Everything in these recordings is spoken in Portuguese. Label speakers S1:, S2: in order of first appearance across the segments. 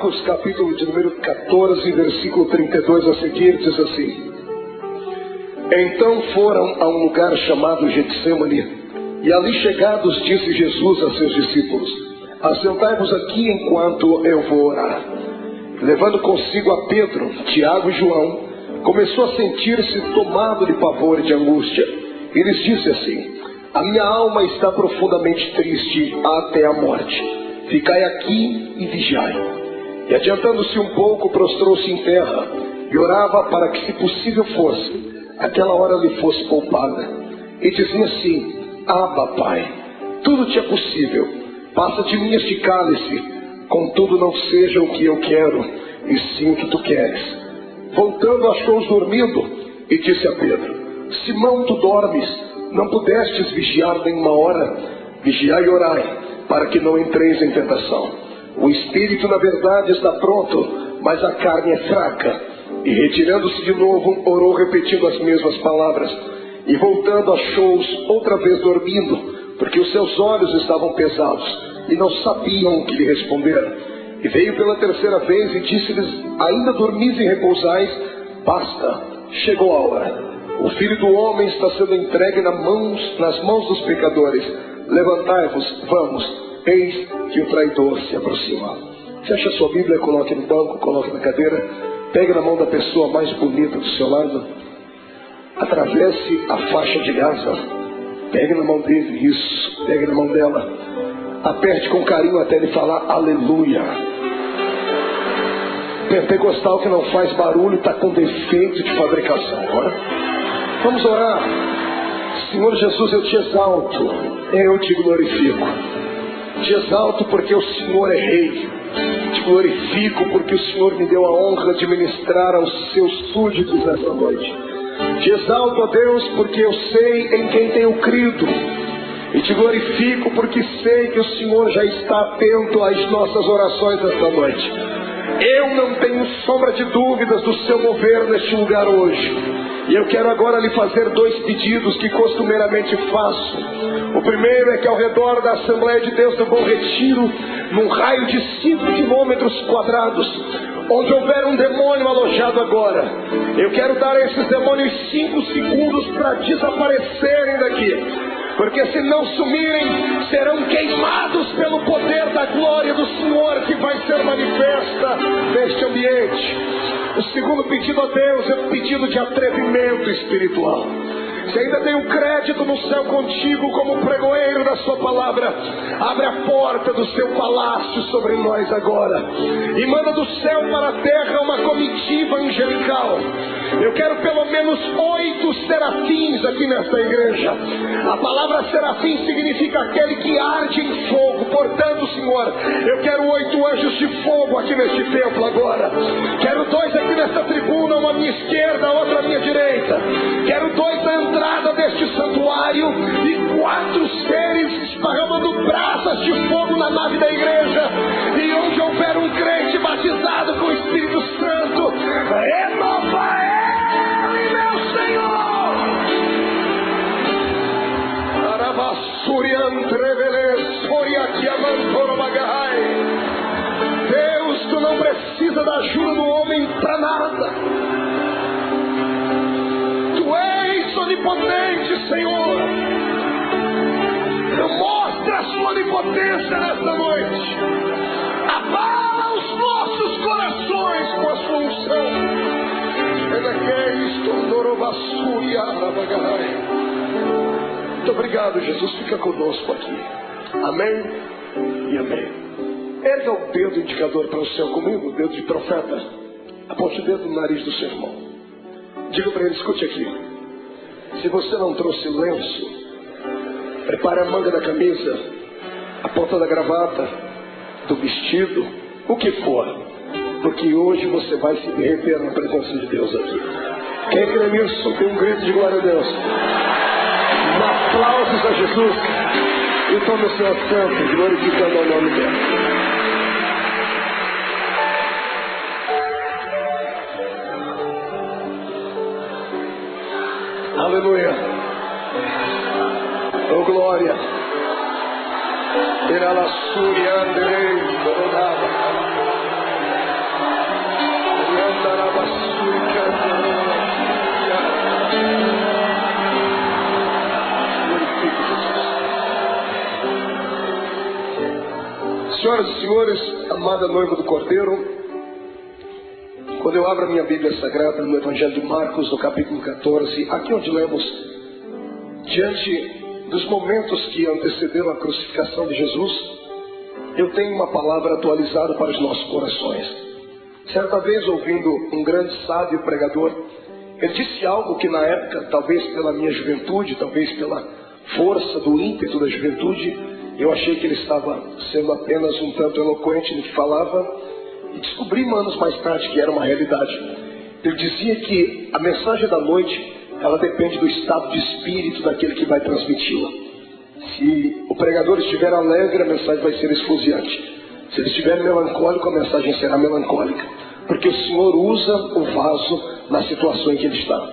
S1: Marcos, capítulo de número 14, versículo 32 a seguir, diz assim: Então foram a um lugar chamado Getsêmani, e ali chegados disse Jesus a seus discípulos: Assentai-vos aqui enquanto eu vou orar. Levando consigo a Pedro, Tiago e João, começou a sentir-se tomado de pavor e de angústia. E lhes disse assim: A minha alma está profundamente triste até a morte. Ficai aqui e vigiai. E adiantando-se um pouco, prostrou-se em terra e orava para que, se possível fosse, aquela hora lhe fosse poupada. E dizia assim: Abba, Pai, tudo te é possível. Passa de mim este cálice, contudo não seja o que eu quero, e sim o que tu queres. Voltando, achou-os dormindo e disse a Pedro: Simão, tu dormes? Não pudestes vigiar nenhuma hora? Vigiai e orai, para que não entreis em tentação. O espírito, na verdade, está pronto, mas a carne é fraca. E retirando-se de novo, orou repetindo as mesmas palavras. E voltando, achou-os outra vez dormindo, porque os seus olhos estavam pesados, e não sabiam o que lhe responderam. E veio pela terceira vez e disse-lhes: Ainda dormis e repousais? Basta, chegou a hora. O Filho do Homem está sendo entregue nas mãos dos pecadores. Levantai-vos, vamos, eis que o traidor se aproxima. Feche a sua Bíblia, coloque no banco, coloque na cadeira. Pegue na mão da pessoa mais bonita do seu lado. Atravesse a faixa de Gaza. Pegue na mão dele, isso. Pegue na mão dela. Aperte com carinho até ele falar aleluia. Pentecostal que não faz barulho está com defeito de fabricação. Agora vamos orar. Senhor Jesus, eu te exalto, eu te glorifico. Te exalto porque o Senhor é Rei. Te glorifico porque o Senhor me deu a honra de ministrar aos seus súditos nessa noite. Te exalto, ó Deus, porque eu sei em quem tenho crido. E te glorifico porque sei que o Senhor já está atento às nossas orações esta noite. Eu não tenho sombra de dúvidas do seu mover neste lugar hoje. E eu quero agora lhe fazer 2 pedidos que costumeiramente faço. O primeiro é que ao redor da Assembleia de Deus do Bom Retiro, num raio de 5 quilômetros quadrados, onde houver um demônio alojado agora, eu quero dar a esses demônios 5 segundos para desaparecerem daqui. Porque se não sumirem, serão queimados pelo poder da glória do Senhor que vai ser manifesta neste ambiente. O segundo pedido a Deus é um pedido de atrevimento espiritual. Se ainda tem um crédito no céu contigo como pregoeiro da sua palavra, abre a porta do seu palácio sobre nós agora e manda do céu para a terra uma comitiva angelical. Eu quero pelo menos 8 serafins aqui nesta igreja. A palavra serafim significa aquele que arde em fogo. Portanto, Senhor, eu quero 8 anjos de fogo aqui neste templo agora. Quero 2 aqui nesta tribuna, uma à minha esquerda, outra à minha direita. Quero 2 na entrada deste santuário e 4 seres esparramando brasas de fogo na nave da igreja. E onde houver um crente batizado com o Espírito Santo, renova ele, meu Senhor. Deus, tu não precisa da ajuda do homem para nada. Tu és onipotente, Senhor. Mostra a sua onipotência nesta noite. Abala os nossos corações com a sua unção. Muito obrigado, Jesus. Fica conosco aqui. Amém e amém. Erga o dedo indicador para o céu comigo, o dedo de profeta. Aponte o dedo no nariz do seu irmão. Diga para ele: escute aqui. Se você não trouxe lenço, prepare a manga da camisa, a ponta da gravata, do vestido, o que for. Porque hoje você vai se derreter na presença de Deus aqui. Quem crê nisso, tem um grito de glória a Deus. Aplausos a Jesus. E tome o seu assento, glorificando o nome dele. Aleluia. Oh, glória. Senhoras e senhores, amada noiva do Cordeiro, quando eu abro a minha Bíblia Sagrada no Evangelho de Marcos, no capítulo 14, aqui onde lemos, diante dos momentos que antecederam a crucificação de Jesus, eu tenho uma palavra atualizada para os nossos corações. Certa vez, ouvindo um grande sábio pregador, ele disse algo que na época, talvez pela minha juventude, talvez pela força do ímpeto da juventude, eu achei que ele estava sendo apenas um tanto eloquente no que falava, e descobri anos mais tarde que era uma realidade. Ele dizia que a mensagem da noite, ela depende do estado de espírito daquele que vai transmiti-la. Se o pregador estiver alegre, a mensagem vai ser esfuziante. Se ele estiver melancólico, a mensagem será melancólica, porque o Senhor usa o vaso na situação em que ele está.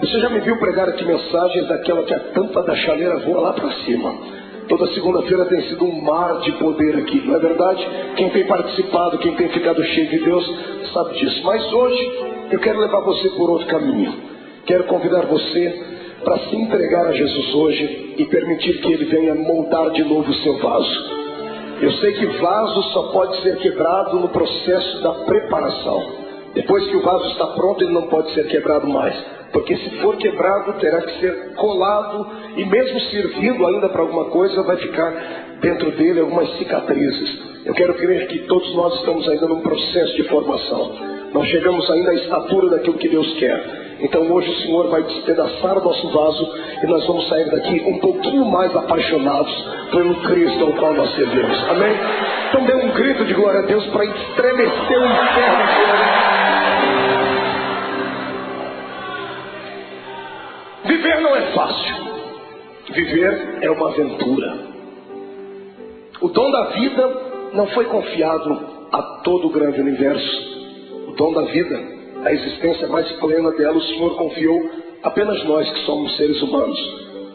S1: Você já me viu pregar aqui mensagens daquela que a tampa da chaleira voa lá para cima. Toda segunda-feira tem sido um mar de poder aqui, não é verdade? Quem tem participado, quem tem ficado cheio de Deus, sabe disso. Mas hoje, eu quero levar você por outro caminho. Quero convidar você para se entregar a Jesus hoje e permitir que Ele venha moldar de novo o seu vaso. Eu sei que vaso só pode ser quebrado no processo da preparação. Depois que o vaso está pronto, ele não pode ser quebrado mais. Porque se for quebrado, terá que ser colado, e mesmo servindo ainda para alguma coisa, vai ficar dentro dele algumas cicatrizes. Eu quero crer que todos nós estamos ainda num processo de formação. Não chegamos ainda à estatura daquilo que Deus quer. Então hoje o Senhor vai despedaçar o nosso vaso e nós vamos sair daqui um pouquinho mais apaixonados pelo Cristo ao qual nós servimos. Amém? Então dê um grito de glória a Deus para estremecer o inferno. Viver não é fácil. Viver é uma aventura. O dom da vida não foi confiado a todo o grande universo. O dom da vida, a existência mais plena dela, o Senhor confiou apenas nós que somos seres humanos.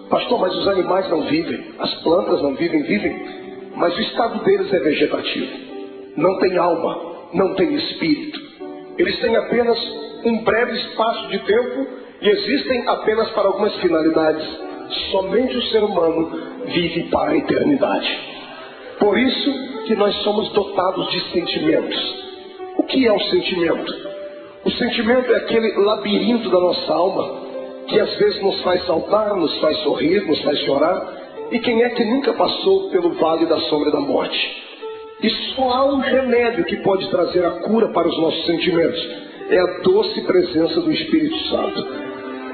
S1: Pastor, mas os animais não vivem, as plantas não vivem, mas o estado deles é vegetativo. Não tem alma, não tem espírito. Eles têm apenas um breve espaço de tempo e existem apenas para algumas finalidades. Somente o ser humano vive para a eternidade. Por isso que nós somos dotados de sentimentos. O que é o sentimento? O sentimento é aquele labirinto da nossa alma que às vezes nos faz saltar, nos faz sorrir, nos faz chorar. E quem é que nunca passou pelo vale da sombra da morte? E só há um remédio que pode trazer a cura para os nossos sentimentos. É a doce presença do Espírito Santo.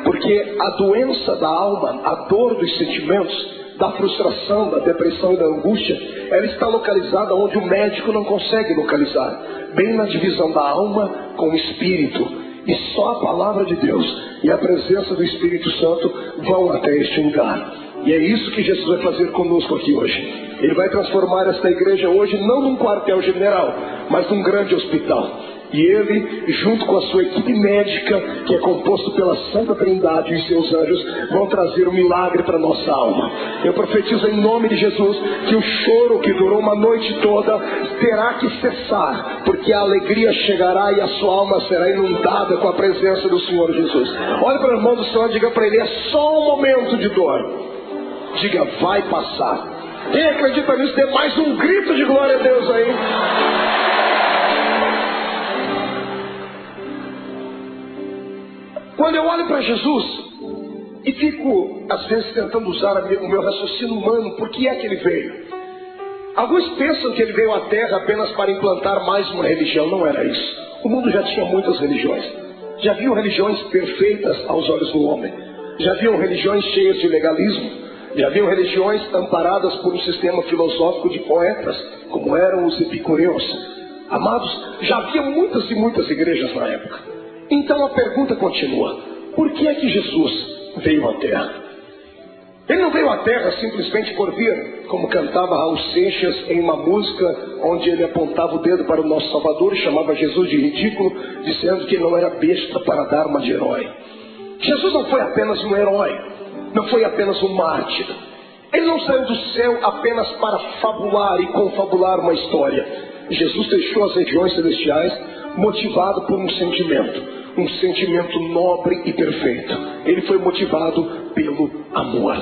S1: Porque a doença da alma, a dor dos sentimentos, da frustração, da depressão e da angústia, ela está localizada onde o médico não consegue localizar. Bem na divisão da alma com o espírito. E só a palavra de Deus e a presença do Espírito Santo vão até este lugar. E é isso que Jesus vai fazer conosco aqui hoje. Ele vai transformar esta igreja hoje não num quartel-general, mas num grande hospital. E ele, junto com a sua equipe médica, que é composto pela Santa Trindade e seus anjos, vão trazer um milagre para a nossa alma. Eu profetizo em nome de Jesus que o choro que durou uma noite toda terá que cessar, porque a alegria chegará e a sua alma será inundada com a presença do Senhor Jesus. Olhe para o irmão do Senhor e diga para ele: é só um momento de dor. Diga: vai passar. Quem acredita nisso, dê mais um grito de glória a Deus aí. Quando eu olho para Jesus e fico, às vezes, tentando usar o meu raciocínio humano, por que é que ele veio? Alguns pensam que ele veio à Terra apenas para implantar mais uma religião. Não era isso. O mundo já tinha muitas religiões. Já haviam religiões perfeitas aos olhos do homem. Já haviam religiões cheias de legalismo. Já haviam religiões amparadas por um sistema filosófico de poetas, como eram os epicureus. Amados, já havia muitas e muitas igrejas na época. Então a pergunta continua: por que é que Jesus veio à Terra? Ele não veio à Terra simplesmente por vir, como cantava Raul Seixas em uma música onde ele apontava o dedo para o nosso Salvador e chamava Jesus de ridículo, dizendo que ele não era besta para dar uma de herói. Jesus não foi apenas um herói, não foi apenas um mártir. Ele não saiu do céu apenas para fabular e confabular uma história. Jesus deixou as regiões celestiais motivado por um sentimento nobre e perfeito. Ele foi motivado pelo amor.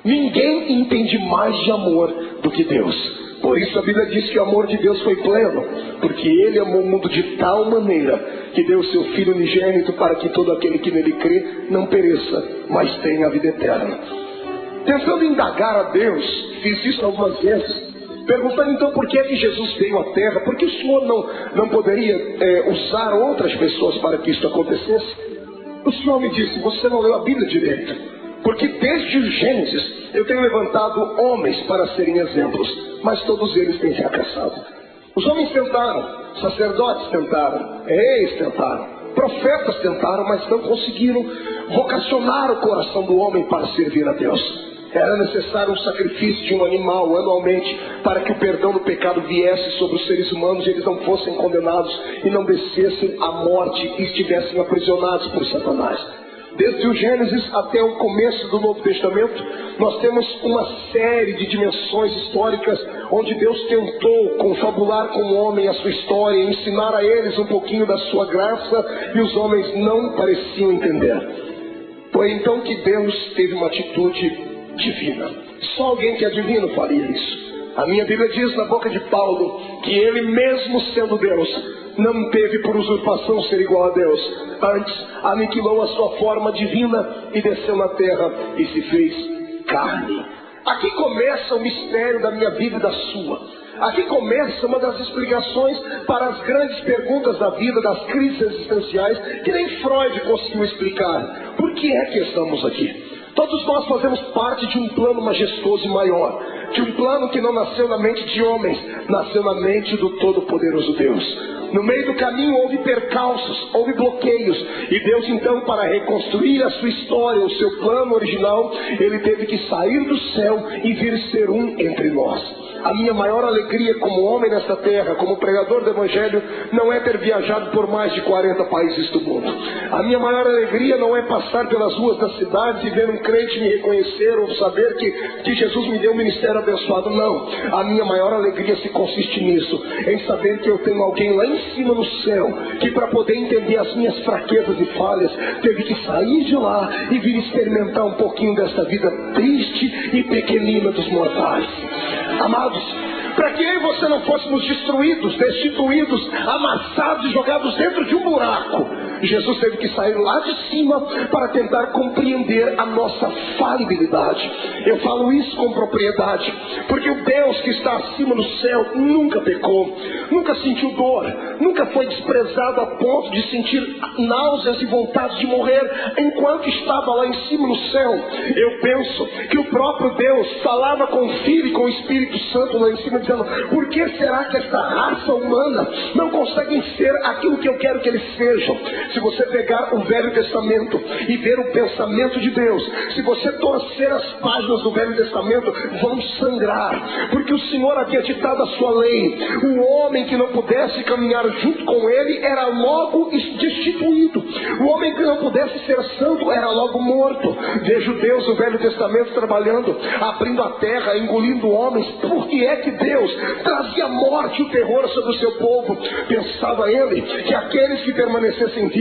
S1: Ninguém entende mais de amor do que Deus. Por isso a Bíblia diz que o amor de Deus foi pleno, porque Ele amou o mundo de tal maneira que deu o seu Filho unigênito para que todo aquele que nele crê não pereça, mas tenha a vida eterna. Tentando indagar a Deus, fiz isso algumas vezes, perguntando então por que é que Jesus veio à Terra, por que o Senhor não poderia usar outras pessoas para que isso acontecesse? O Senhor me disse: você não leu a Bíblia direito, porque desde o Gênesis eu tenho levantado homens para serem exemplos, mas todos eles têm fracassado. Os homens tentaram, sacerdotes tentaram, reis tentaram, profetas tentaram, mas não conseguiram vocacionar o coração do homem para servir a Deus. Era necessário um sacrifício de um animal anualmente para que o perdão do pecado viesse sobre os seres humanos e eles não fossem condenados e não descessem à morte e estivessem aprisionados por Satanás. Desde o Gênesis até o começo do Novo Testamento, nós temos uma série de dimensões históricas onde Deus tentou confabular com o homem a sua história, ensinar a eles um pouquinho da sua graça, e os homens não pareciam entender. Foi então que Deus teve uma atitude divina. Só alguém que é divino faria isso. A minha Bíblia diz na boca de Paulo que ele, mesmo sendo Deus, não teve por usurpação ser igual a Deus. Antes, aniquilou a sua forma divina e desceu na terra e se fez carne. Aqui começa o mistério da minha vida e da sua. Aqui começa uma das explicações para as grandes perguntas da vida, das crises existenciais, que nem Freud conseguiu explicar. Por que é que estamos aqui? Todos nós fazemos parte de um plano majestoso e maior, de um plano que não nasceu na mente de homens, nasceu na mente do Todo-Poderoso Deus. No meio do caminho houve percalços, houve bloqueios, e Deus então, para reconstruir a sua história, o seu plano original, Ele teve que sair do céu e vir ser um entre nós. A minha maior alegria como homem nesta terra, como pregador do Evangelho, não é ter viajado por mais de 40 países do mundo. A minha maior alegria não é passar pelas ruas das cidades e ver um crente me reconhecer ou saber que Jesus me deu um ministério abençoado. Não. A minha maior alegria se consiste nisso, em saber que eu tenho alguém lá em cima no céu, que para poder entender as minhas fraquezas e falhas, teve que sair de lá e vir experimentar um pouquinho dessa vida triste e pequenina dos mortais. Amados, para que eu e você não fôssemos destruídos, destituídos, amassados e jogados dentro de um buraco, Jesus teve que sair lá de cima para tentar compreender a nossa falibilidade. Eu falo isso com propriedade, porque o Deus que está acima no céu nunca pecou, nunca sentiu dor, nunca foi desprezado a ponto de sentir náuseas e vontade de morrer enquanto estava lá em cima no céu. Eu penso que o próprio Deus falava com o Filho e com o Espírito Santo lá em cima, dizendo: por que será que esta raça humana não consegue ser aquilo que eu quero que eles sejam? Se você pegar o Velho Testamento e ver o pensamento de Deus, se você torcer as páginas do Velho Testamento, vão sangrar, porque o Senhor havia ditado a sua lei. O homem que não pudesse caminhar junto com ele era logo destituído. O homem que não pudesse ser santo era logo morto. Vejo Deus no Velho Testamento trabalhando, abrindo a terra, engolindo homens. Por que é que Deus trazia morte e o terror sobre o seu povo? Pensava ele que aqueles que permanecessem vivos,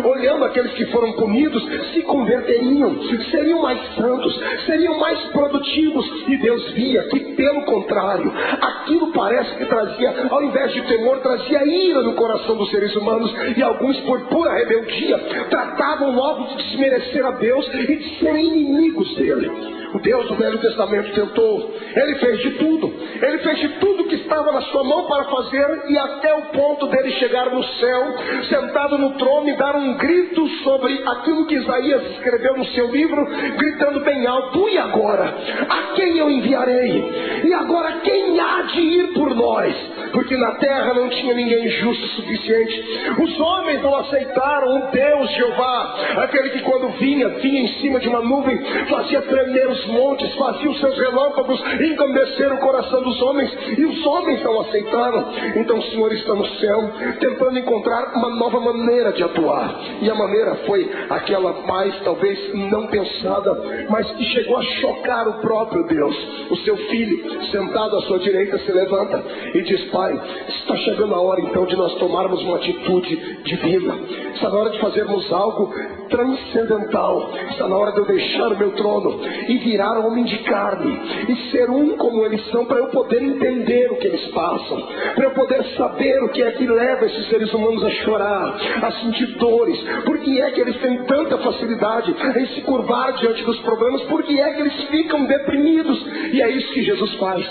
S1: olhando aqueles que foram punidos, se converteriam, seriam mais santos, seriam mais produtivos. E Deus via que, pelo contrário, aquilo parece que trazia, ao invés de temor, trazia ira no coração dos seres humanos, e alguns, por pura rebeldia, tratavam logo de desmerecer a Deus e de serem inimigos dele. O Deus do Velho Testamento tentou, ele fez de tudo que estava na sua mão para fazer, e até o ponto dele chegar no céu, sentado no trono, e dar um grito sobre aquilo que Isaías escreveu no seu livro, gritando bem alto: e agora? A quem eu enviarei? E agora quem há de ir por nós? Porque na terra não tinha ninguém justo o suficiente. Os homens não aceitaram o Deus Jeová, aquele que quando vinha em cima de uma nuvem, fazia tremer os montes, fazia os seus relâmpagos engrandecer o coração dos homens, e os homens não aceitaram. Então o Senhor está no céu, tentando encontrar uma nova maneira de atuar, e a maneira foi aquela mais talvez não pensada, mas que chegou a chocar o próprio Deus. O seu filho, sentado à sua direita, se levanta e diz: Pai, Pai, está chegando a hora então de nós tomarmos uma atitude divina. Está na hora de fazermos algo transcendental. Está na hora de eu deixar o meu trono e virar homem de carne e ser um como eles são, para eu poder entender o que eles passam, para eu poder saber o que é que leva esses seres humanos a chorar, a sentir dores. Por que é que eles têm tanta facilidade em se curvar diante dos problemas? Por que é que eles ficam deprimidos? E é isso que Jesus faz.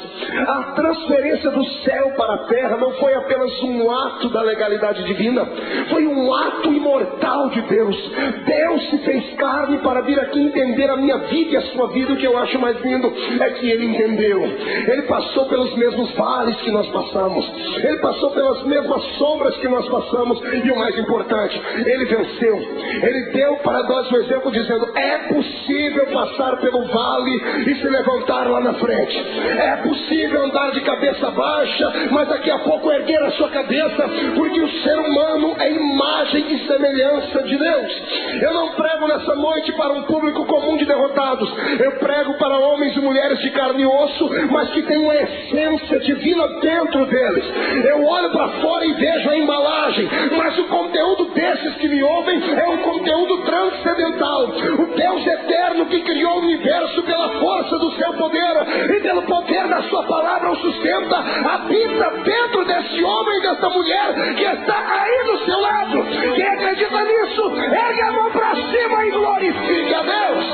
S1: A transferência do céu para a terra não foi apenas um ato da legalidade divina, foi um ato imortal de Deus. Deus se fez carne para vir aqui entender a minha vida e a sua vida. O que eu acho mais lindo é que Ele entendeu. Ele passou pelos mesmos vales que nós passamos, Ele passou pelas mesmas sombras que nós passamos, e o mais importante, Ele venceu. Ele deu para nós o exemplo dizendo: é possível passar pelo vale e se levantar lá na frente. É possível andar de cabeça baixa, mas daqui a pouco erguer a sua cabeça, porque o ser humano é imagem e semelhança de Deus. Eu não prego nessa noite para um público comum de derrotados. Eu prego para homens e mulheres de carne e osso, mas que têm uma essência divina dentro deles. Eu olho para fora e vejo a embalagem, mas o conteúdo desses que me ouvem é um conteúdo transcendental. O Deus eterno que criou o universo pela força do seu poder e pelo poder da sua palavra o sustenta, habita dentro desse homem e dessa mulher que está aí do seu lado. Quem acredita nisso, ergue a mão para cima e glorifique a Deus.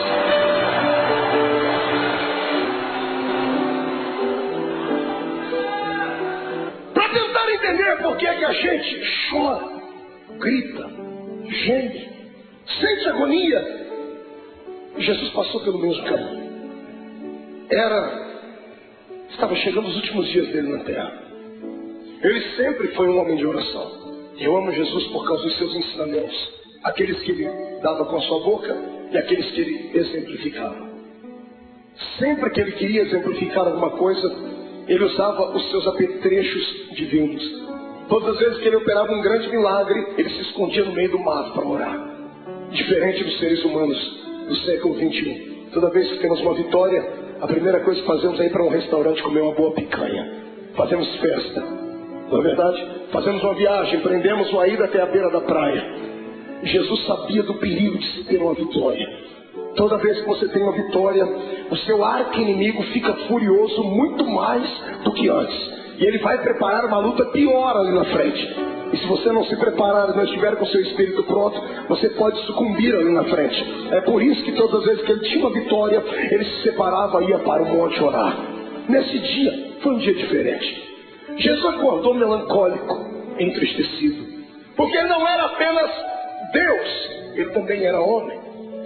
S1: Para tentar entender por que é que a gente chora, grita, geme, sente agonia, Jesus passou pelo mesmo caminho. Estava chegando os últimos dias dele na terra. Ele sempre foi um homem de oração. Eu amo Jesus por causa dos seus ensinamentos, aqueles que ele dava com a sua boca e aqueles que ele exemplificava. Sempre que ele queria exemplificar alguma coisa, ele usava os seus apetrechos divinos. Todas as vezes que ele operava um grande milagre, ele se escondia no meio do mato para orar. Diferente dos seres humanos do século 21. Toda vez que temos uma vitória, a primeira coisa que fazemos é ir para um restaurante comer uma boa picanha. Fazemos festa, não é verdade? Fazemos uma viagem, prendemos uma ida até a beira da praia. Jesus sabia do perigo de se ter uma vitória. Toda vez que você tem uma vitória, o seu arqui-inimigo fica furioso muito mais do que antes. E ele vai preparar uma luta pior ali na frente. E se você não se preparar e não estiver com o seu espírito pronto, você pode sucumbir ali na frente. É por isso que todas as vezes que ele tinha uma vitória, ele se separava e ia para o monte orar. Nesse dia, foi um dia diferente. Jesus acordou melancólico, entristecido. Porque ele não era apenas Deus, ele também era homem.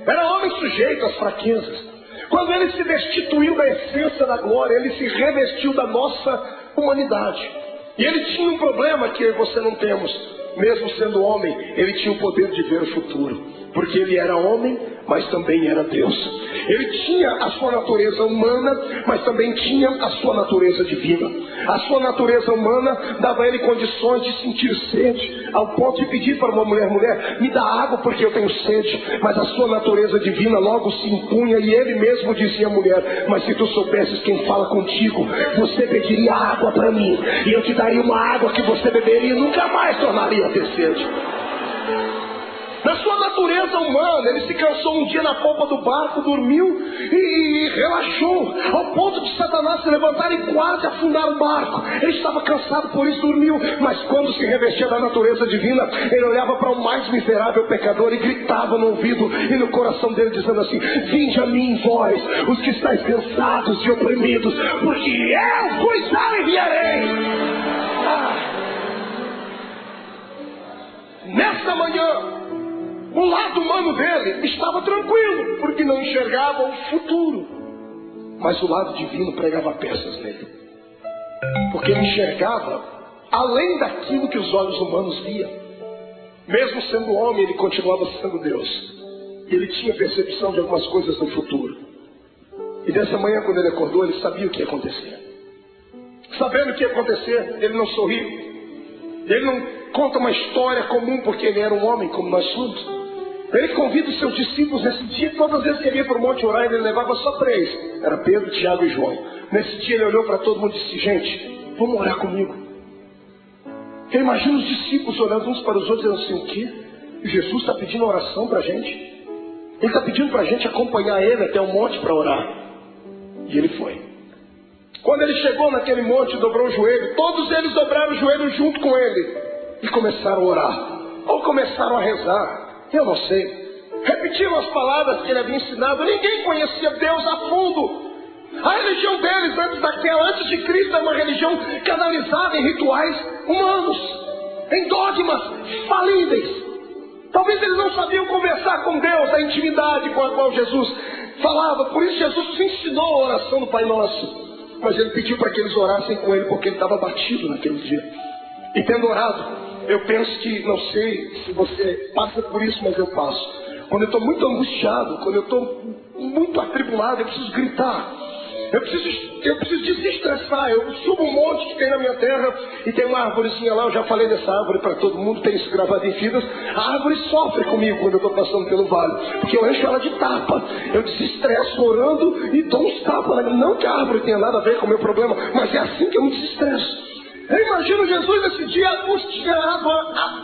S1: Era homem sujeito às fraquezas. Quando ele se destituiu da essência da glória, ele se revestiu da nossa humanidade. E ele tinha um problema que eu e você não temos. Mesmo sendo homem, ele tinha o poder de ver o futuro. Porque ele era homem, mas também era Deus. Ele tinha a sua natureza humana, mas também tinha a sua natureza divina. A sua natureza humana dava a ele condições de sentir sede, ao ponto de pedir para uma mulher, me dá água porque eu tenho sede. Mas a sua natureza divina logo se impunha e ele mesmo dizia à mulher, mas se tu soubesses quem fala contigo, você pediria água para mim, e eu te daria uma água que você beberia e nunca mais tornaria a ter sede. Na sua natureza humana, ele se cansou um dia na polpa do barco, dormiu e relaxou, ao ponto de Satanás se levantar e quase afundar o barco. Ele estava cansado, por isso dormiu. Mas quando se revestia da natureza divina, ele olhava para o mais miserável pecador e gritava no ouvido e no coração dele, dizendo assim, vinde a mim, vós, os que estáis cansados e oprimidos, porque eu vos aliviarei. Nesta manhã, o lado humano dele estava tranquilo, porque não enxergava o futuro. Mas o lado divino pregava peças nele. Porque ele enxergava além daquilo que os olhos humanos viam. Mesmo sendo homem, ele continuava sendo Deus. E ele tinha percepção de algumas coisas no futuro. E dessa manhã, quando ele acordou, ele sabia o que ia acontecer. Sabendo o que ia acontecer, ele não sorriu. Ele não conta uma história comum, porque ele era um homem como nós somos. Ele convida os seus discípulos nesse dia. Todas as vezes que ele ia para o monte orar, ele levava só 3. Era Pedro, Tiago e João. Nesse dia ele olhou para todo mundo e disse, gente, vamos orar comigo. Eu imagino os discípulos olhando uns para os outros e dizendo assim: o quê? Jesus está pedindo oração para a gente? Ele está pedindo para a gente acompanhar ele até o monte para orar. E ele foi. Quando ele chegou naquele monte, dobrou o joelho. Todos eles dobraram o joelho junto com ele e começaram a orar, ou começaram a rezar, eu não sei. Repetiram as palavras que ele havia ensinado. Ninguém conhecia Deus a fundo. A religião deles, antes de Cristo, era uma religião canalizada em rituais humanos, em dogmas falíveis. Talvez eles não sabiam conversar com Deus, a intimidade com a qual Jesus falava. Por isso Jesus nos ensinou a oração do Pai Nosso. Mas ele pediu para que eles orassem com ele, porque ele estava abatido naquele dia. E tendo orado, eu penso que, não sei se você passa por isso, mas eu passo. Quando eu estou muito angustiado, quando eu estou muito atribulado, eu preciso gritar. Eu preciso desestressar. Eu subo um monte que tem na minha terra e tem uma árvorezinha lá. Eu já falei dessa árvore para todo mundo, tem isso gravado em fitas. A árvore sofre comigo quando eu estou passando pelo vale, porque eu encho ela de tapa. Eu desestresso orando e dou uns tapas. Não que a árvore tenha nada a ver com o meu problema, mas é assim que eu me desestresso. Eu imagino Jesus nesse dia angustiado,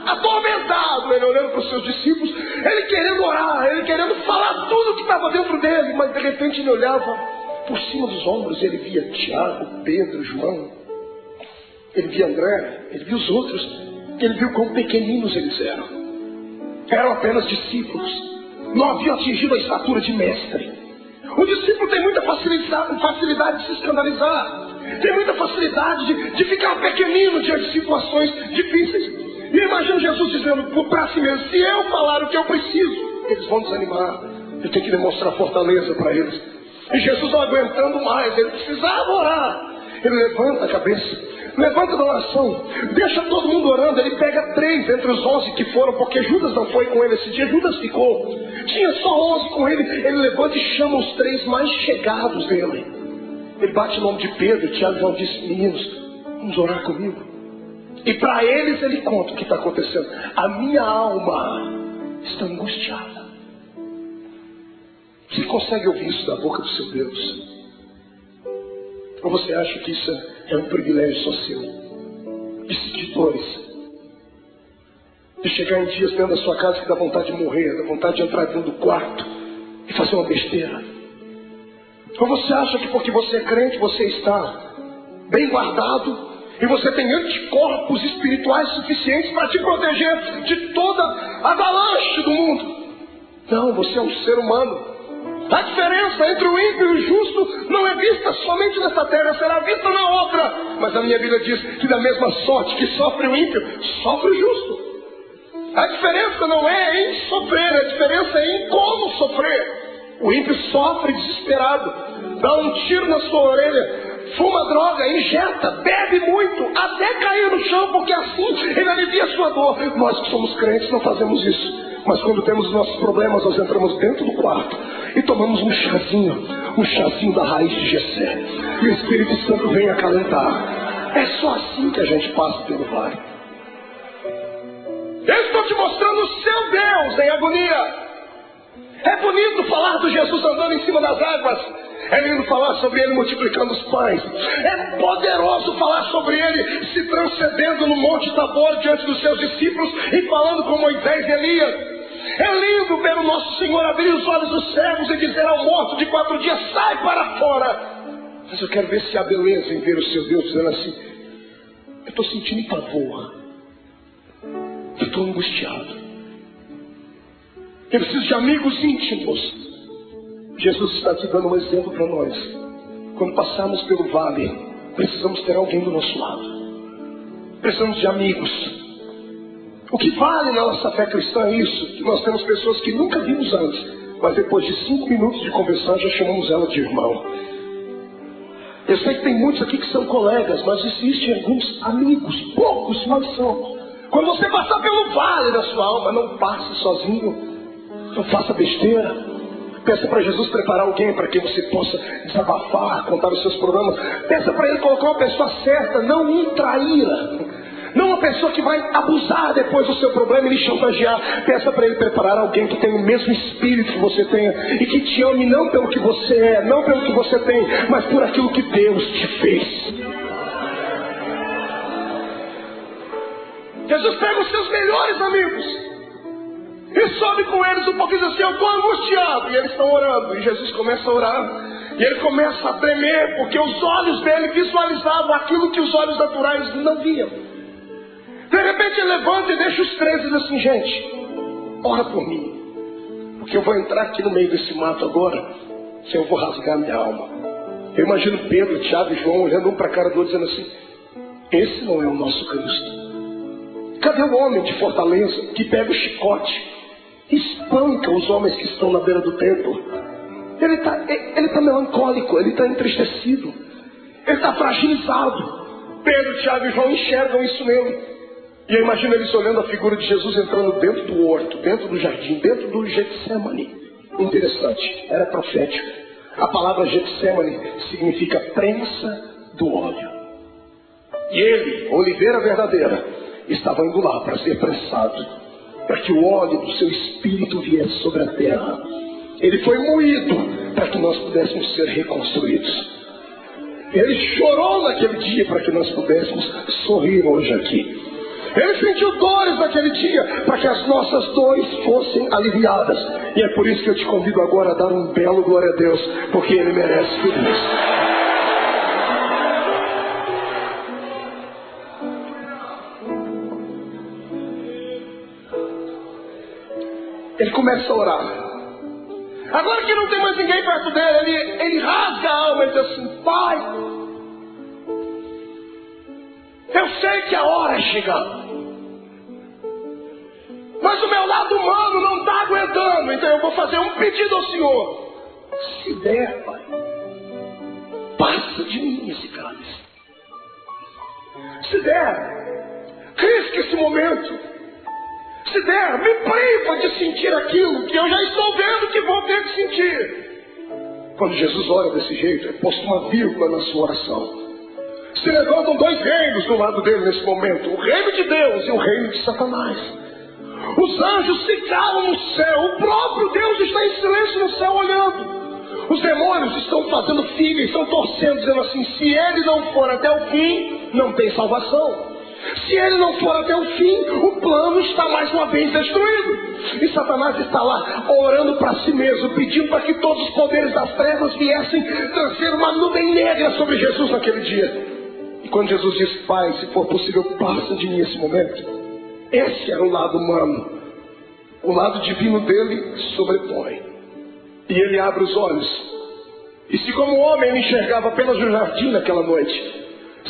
S1: atormentado, ele olhando para os seus discípulos, ele querendo orar, ele querendo falar tudo que estava dentro dele, mas de repente ele olhava por cima dos ombros, ele via Tiago, Pedro, João, ele via André, ele via os outros, ele viu quão pequeninos eles eram. Eram apenas discípulos, não haviam atingido a estatura de mestre. O discípulo tem muita facilidade de se escandalizar, tem muita facilidade de ficar pequenino diante de situações difíceis. E eu imagino Jesus dizendo para si mesmo: se eu falar o que eu preciso, eles vão desanimar, eu tenho que demonstrar fortaleza para eles. E Jesus não aguentando mais, ele precisava orar. Ele levanta a cabeça, levanta da oração, deixa todo mundo orando. Ele pega 3 entre os 11 que foram, porque Judas não foi com ele esse dia, Judas ficou. Tinha só 11 com ele. Ele levanta e chama os 3 mais chegados dele. Ele bate o nome de Pedro, Tiago e João, diz: meninos, vamos orar comigo. E para eles ele conta o que está acontecendo. A minha alma está angustiada. Você consegue ouvir isso da boca do seu Deus? Ou você acha que isso é um privilégio só seu? De sentir dores, de chegar em dias dentro da sua casa que dá vontade de morrer, dá vontade de entrar dentro do quarto e fazer uma besteira? Ou você acha que porque você é crente, você está bem guardado e você tem anticorpos espirituais suficientes para te proteger de toda a avalanche do mundo? Não, você é um ser humano. A diferença entre o ímpio e o justo não é vista somente nesta terra, será vista na outra. Mas a minha Bíblia diz que da mesma sorte que sofre o ímpio, sofre o justo. A diferença não é em sofrer, a diferença é em como sofrer. O ímpio sofre desesperado, dá um tiro na sua orelha, fuma droga, injeta, bebe muito, até cair no chão, porque assim ele alivia a sua dor. Nós que somos crentes não fazemos isso. Mas quando temos nossos problemas, nós entramos dentro do quarto e tomamos um chazinho da raiz de Jessé. E o Espírito Santo vem acalentar. É só assim que a gente passa pelo vale. Eu estou te mostrando o seu Deus em agonia. É bonito falar do Jesus andando em cima das águas. É lindo falar sobre ele multiplicando os pães. É poderoso falar sobre ele se transcendendo no Monte Tabor diante dos seus discípulos e falando com Moisés e Elias. É lindo ver o nosso Senhor abrir os olhos dos cegos e dizer ao morto de 4 dias: sai para fora. Mas eu quero ver se há beleza em ver o seu Deus dizendo assim: eu estou sentindo pavor, eu estou angustiado, eu preciso de amigos íntimos. Jesus está te dando um exemplo para nós. Quando passarmos pelo vale, precisamos ter alguém do nosso lado. Precisamos de amigos. O que vale na nossa fé cristã é isso, que nós temos pessoas que nunca vimos antes, mas depois de 5 minutos de conversar já chamamos ela de irmão. Eu sei que tem muitos aqui que são colegas, mas existem alguns amigos, poucos, mas são. Quando você passar pelo vale da sua alma, não passe sozinho, não faça besteira. Peça para Jesus preparar alguém para que você possa desabafar, contar os seus problemas. Peça para Ele colocar uma pessoa certa, não um traíra. Não uma pessoa que vai abusar depois do seu problema e lhe chantagear. Peça para Ele preparar alguém que tenha o mesmo espírito que você tenha e que te ame não pelo que você é, não pelo que você tem, mas por aquilo que Deus te fez. Jesus pega os seus melhores amigos e sobe com eles um pouquinho assim, eu estou angustiado. E eles estão orando, e Jesus começa a orar. E ele começa a tremer, porque os olhos dele visualizavam aquilo que os olhos naturais não viam. De repente ele levanta e deixa os três e diz assim, gente, ora por mim, porque eu vou entrar aqui no meio desse mato agora, eu vou rasgar minha alma. Eu imagino Pedro, Tiago e João olhando um para a cara do outro, dizendo assim, esse não é o nosso Cristo. Cadê o homem de Fortaleza que pega o chicote e espanca os homens que estão na beira do templo? Ele está melancólico, ele está entristecido, ele está fragilizado. Pedro, Tiago e João enxergam isso nele. E eu imagino eles olhando a figura de Jesus entrando dentro do horto, dentro do jardim, dentro do Getsemane. Interessante, era profético. A palavra Getsemane significa prensa do óleo. E ele, oliveira verdadeira, estava indo lá para ser prensado, para que o óleo do seu espírito viesse sobre a terra. Ele foi moído para que nós pudéssemos ser reconstruídos. Ele chorou naquele dia para que nós pudéssemos sorrir hoje aqui. Ele sentiu dores naquele dia para que as nossas dores fossem aliviadas. E é por isso que eu te convido agora a dar um belo glória a Deus, porque Ele merece tudo isso. Ele começa a orar. Agora que não tem mais ninguém perto dele, ele rasga a alma e diz assim, Pai, eu sei que a hora é chegando, mas o meu lado humano não está aguentando, então eu vou fazer um pedido ao Senhor. Se der, Pai, passa de mim esse cálice. Se der, risque esse momento. Se der, me priva de sentir aquilo que eu já estou vendo que vou ter que sentir. Quando Jesus ora desse jeito, é posto uma vírgula na sua oração. Se levantam dois reinos do lado dele nesse momento, o reino de Deus e o reino de Satanás. Os anjos se calam no céu, o próprio Deus está em silêncio no céu olhando. Os demônios estão fazendo figa, estão torcendo, dizendo assim, se ele não for até o fim, não tem salvação. Se ele não for até o fim, o plano está mais uma vez destruído. E Satanás está lá orando para si mesmo, pedindo para que todos os poderes das trevas viessem trazer uma nuvem negra sobre Jesus naquele dia. E quando Jesus diz, Pai, se for possível, passa de mim esse momento. Esse era o lado humano. O lado divino dele sobrepõe. E ele abre os olhos. E se como homem ele enxergava apenas o jardim naquela noite,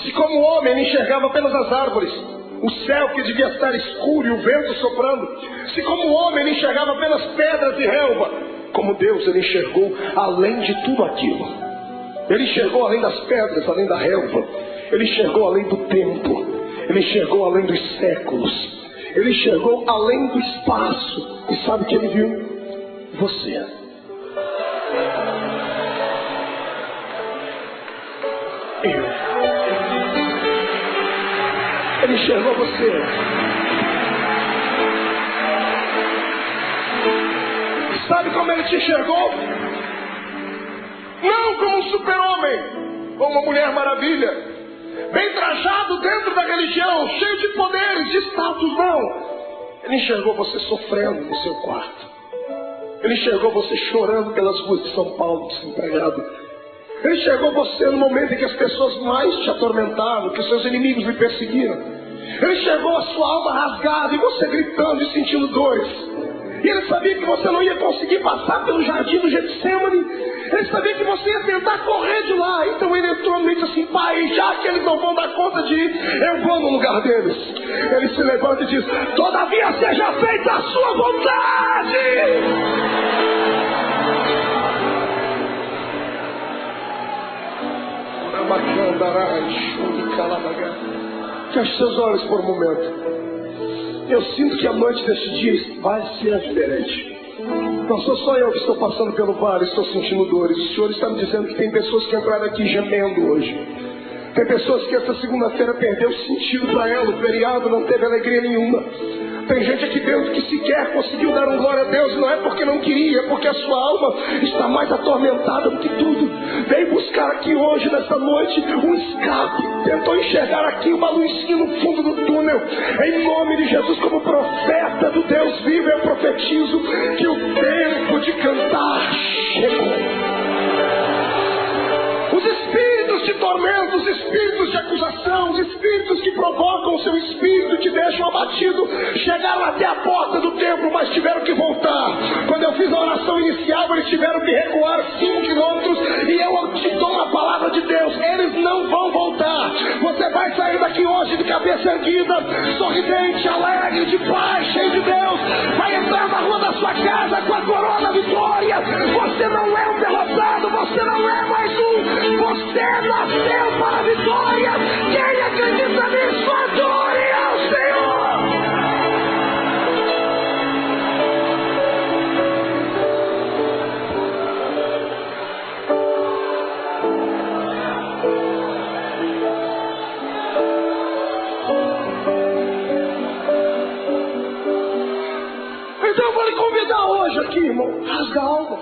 S1: se como homem ele enxergava apenas as árvores, o céu que devia estar escuro e o vento soprando, se como homem ele enxergava apenas pedras e relva, como Deus ele enxergou além de tudo aquilo. Ele enxergou além das pedras, além da relva. Ele enxergou além do tempo. Ele enxergou além dos séculos. Ele enxergou além do espaço. E sabe o que ele viu? Você. Ele enxergou você. Sabe como ele te enxergou? Não como um super-homem, como uma mulher maravilha, bem trajado dentro da religião, cheio de poderes, de status, não. Ele enxergou você sofrendo no seu quarto. Ele enxergou você chorando pelas ruas de São Paulo, desempregado. Ele enxergou você no momento em que as pessoas mais te atormentaram, que os seus inimigos lhe perseguiram. Ele enxergou a sua alma rasgada e você gritando e sentindo dores. E ele sabia que você não ia conseguir passar pelo jardim do Getsemane. Ele sabia que você ia tentar correr de lá. Então ele entrou e disse assim, Pai, já que eles não vão dar conta de ir, eu vou no lugar deles. Ele se levanta e diz, todavia seja feita a sua vontade. Feche seus olhos por um momento. Eu sinto que a noite deste dia vai ser diferente. Não sou só eu que estou passando pelo vale, estou sentindo dores. O Senhor está me dizendo que tem pessoas que entraram aqui gemendo hoje. Tem pessoas que essa segunda-feira perdeu sentido para ela. O feriado não teve alegria nenhuma. Tem gente aqui dentro que sequer conseguiu dar um glória a Deus, e não é porque não queria, é porque a sua alma está mais atormentada do que tudo. Veio buscar aqui hoje, nesta noite, um escape. Tentou enxergar aqui uma luzinha no fundo do túnel. Em nome de Jesus, como profeta do Deus vivo, eu profetizo que o tempo de cantar chegou. Os espíritos de tormento, os espíritos de acusação, os espíritos que provocam o seu espírito, te deixam abatido, chegaram até a porta do templo, mas tiveram que voltar. Quando eu fiz a oração inicial, eles tiveram que recuar 5 quilômetros, e eu te dou uma palavra de Deus: eles não vão voltar. Você vai sair daqui hoje de cabeça erguida, sorridente, alegre, de paz, cheio de Deus. Vai entrar na rua da sua casa com a coroa da vitória. Você não é um derrotado, você não é mais um. Você nasceu para a vitória. Quem acredita nisso, adore ao Senhor. Então eu vou lhe convidar hoje aqui, irmão. Rasga a alma.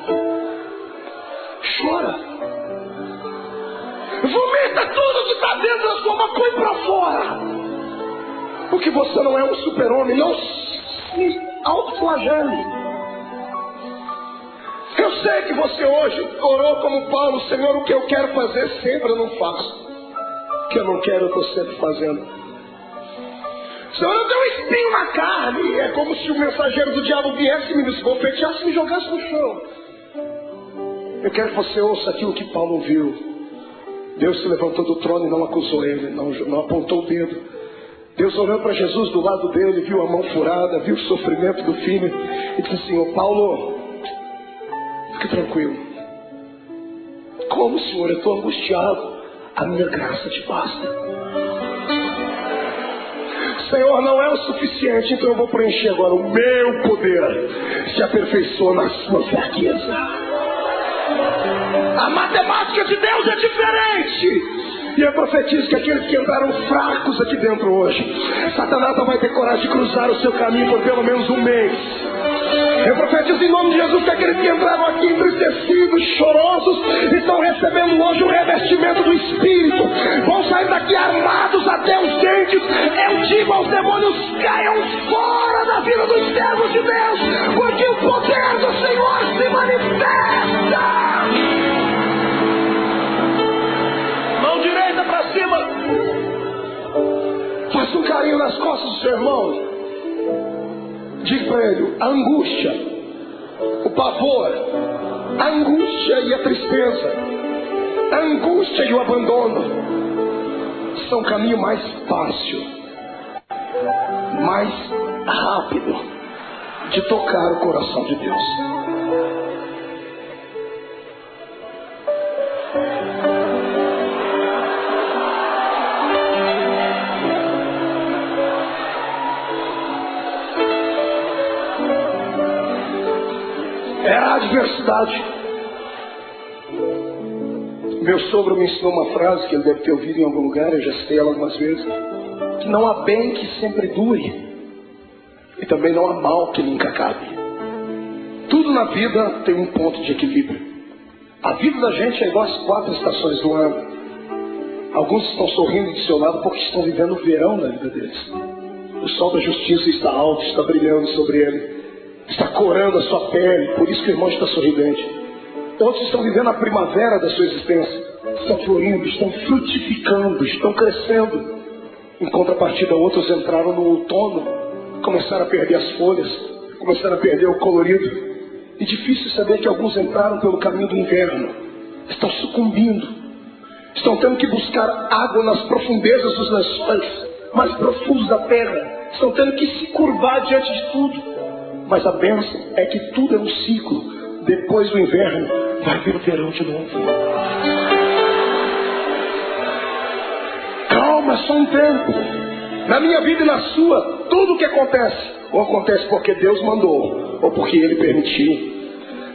S1: Chora. Vomita tudo que está dentro da sua alma, põe para fora. Porque você não é um super-homem, não se autoflagele. Eu sei que você hoje orou como Paulo: Senhor, o que eu quero fazer sempre eu não faço. O que eu não quero eu estou sempre fazendo. Senhor, eu tenho um espinho na carne. É como se o mensageiro do diabo viesse, me esbofeteasse e me jogasse no chão. Eu quero que você ouça aquilo que Paulo ouviu. Deus se levantou do trono e não acusou ele, não apontou o dedo. Deus olhou para Jesus do lado dele, viu a mão furada, viu o sofrimento do filho e disse assim: ô Paulo, fique tranquilo. Como, Senhor, eu estou angustiado, a minha graça te basta. Senhor, não é o suficiente, então eu vou preencher agora. O meu poder se aperfeiçoa na sua fraqueza. A matemática de Deus é diferente. E eu profetizo que aqueles que entraram fracos aqui dentro hoje, Satanás não vai ter coragem de cruzar o seu caminho por pelo menos um mês. Eu profetizo em nome de Jesus que aqueles que entraram aqui entristecidos, chorosos, estão recebendo hoje o revestimento do Espírito. Vão sair daqui armados até os dentes. Eu digo aos demônios: caiam fora da vida dos servos de Deus, porque o poder do Senhor se manifesta. Mão direita para cima. Faça um carinho nas costas do seu irmão. Diga para ele: a angústia, o pavor, a angústia e a tristeza, a angústia e o abandono são o caminho mais fácil, mais rápido de tocar o coração de Deus. É a adversidade. Meu sogro me ensinou uma frase que ele deve ter ouvido em algum lugar, eu já citei ela algumas vezes: que não há bem que sempre dure, e também não há mal que nunca acabe. Tudo na vida tem um ponto de equilíbrio. A vida da gente é igual às 4 estações do ano. Alguns estão sorrindo do seu lado porque estão vivendo o verão na vida deles. O sol da justiça está alto, está brilhando sobre ele, está corando a sua pele, por isso que o irmão está sorridente. Outros estão vivendo a primavera da sua existência, estão florindo, estão frutificando, estão crescendo. Em contrapartida, outros entraram no outono, começaram a perder as folhas, começaram a perder o colorido. E difícil saber que alguns entraram pelo caminho do inverno, estão sucumbindo, estão tendo que buscar água nas profundezas dos lençóis mais profundos da terra, estão tendo que se curvar diante de tudo. Mas a bênção é que tudo é um ciclo. Depois do inverno vai vir o verão de novo. Calma, é só um tempo. Na minha vida e na sua, tudo o que acontece, ou acontece porque Deus mandou, ou porque Ele permitiu.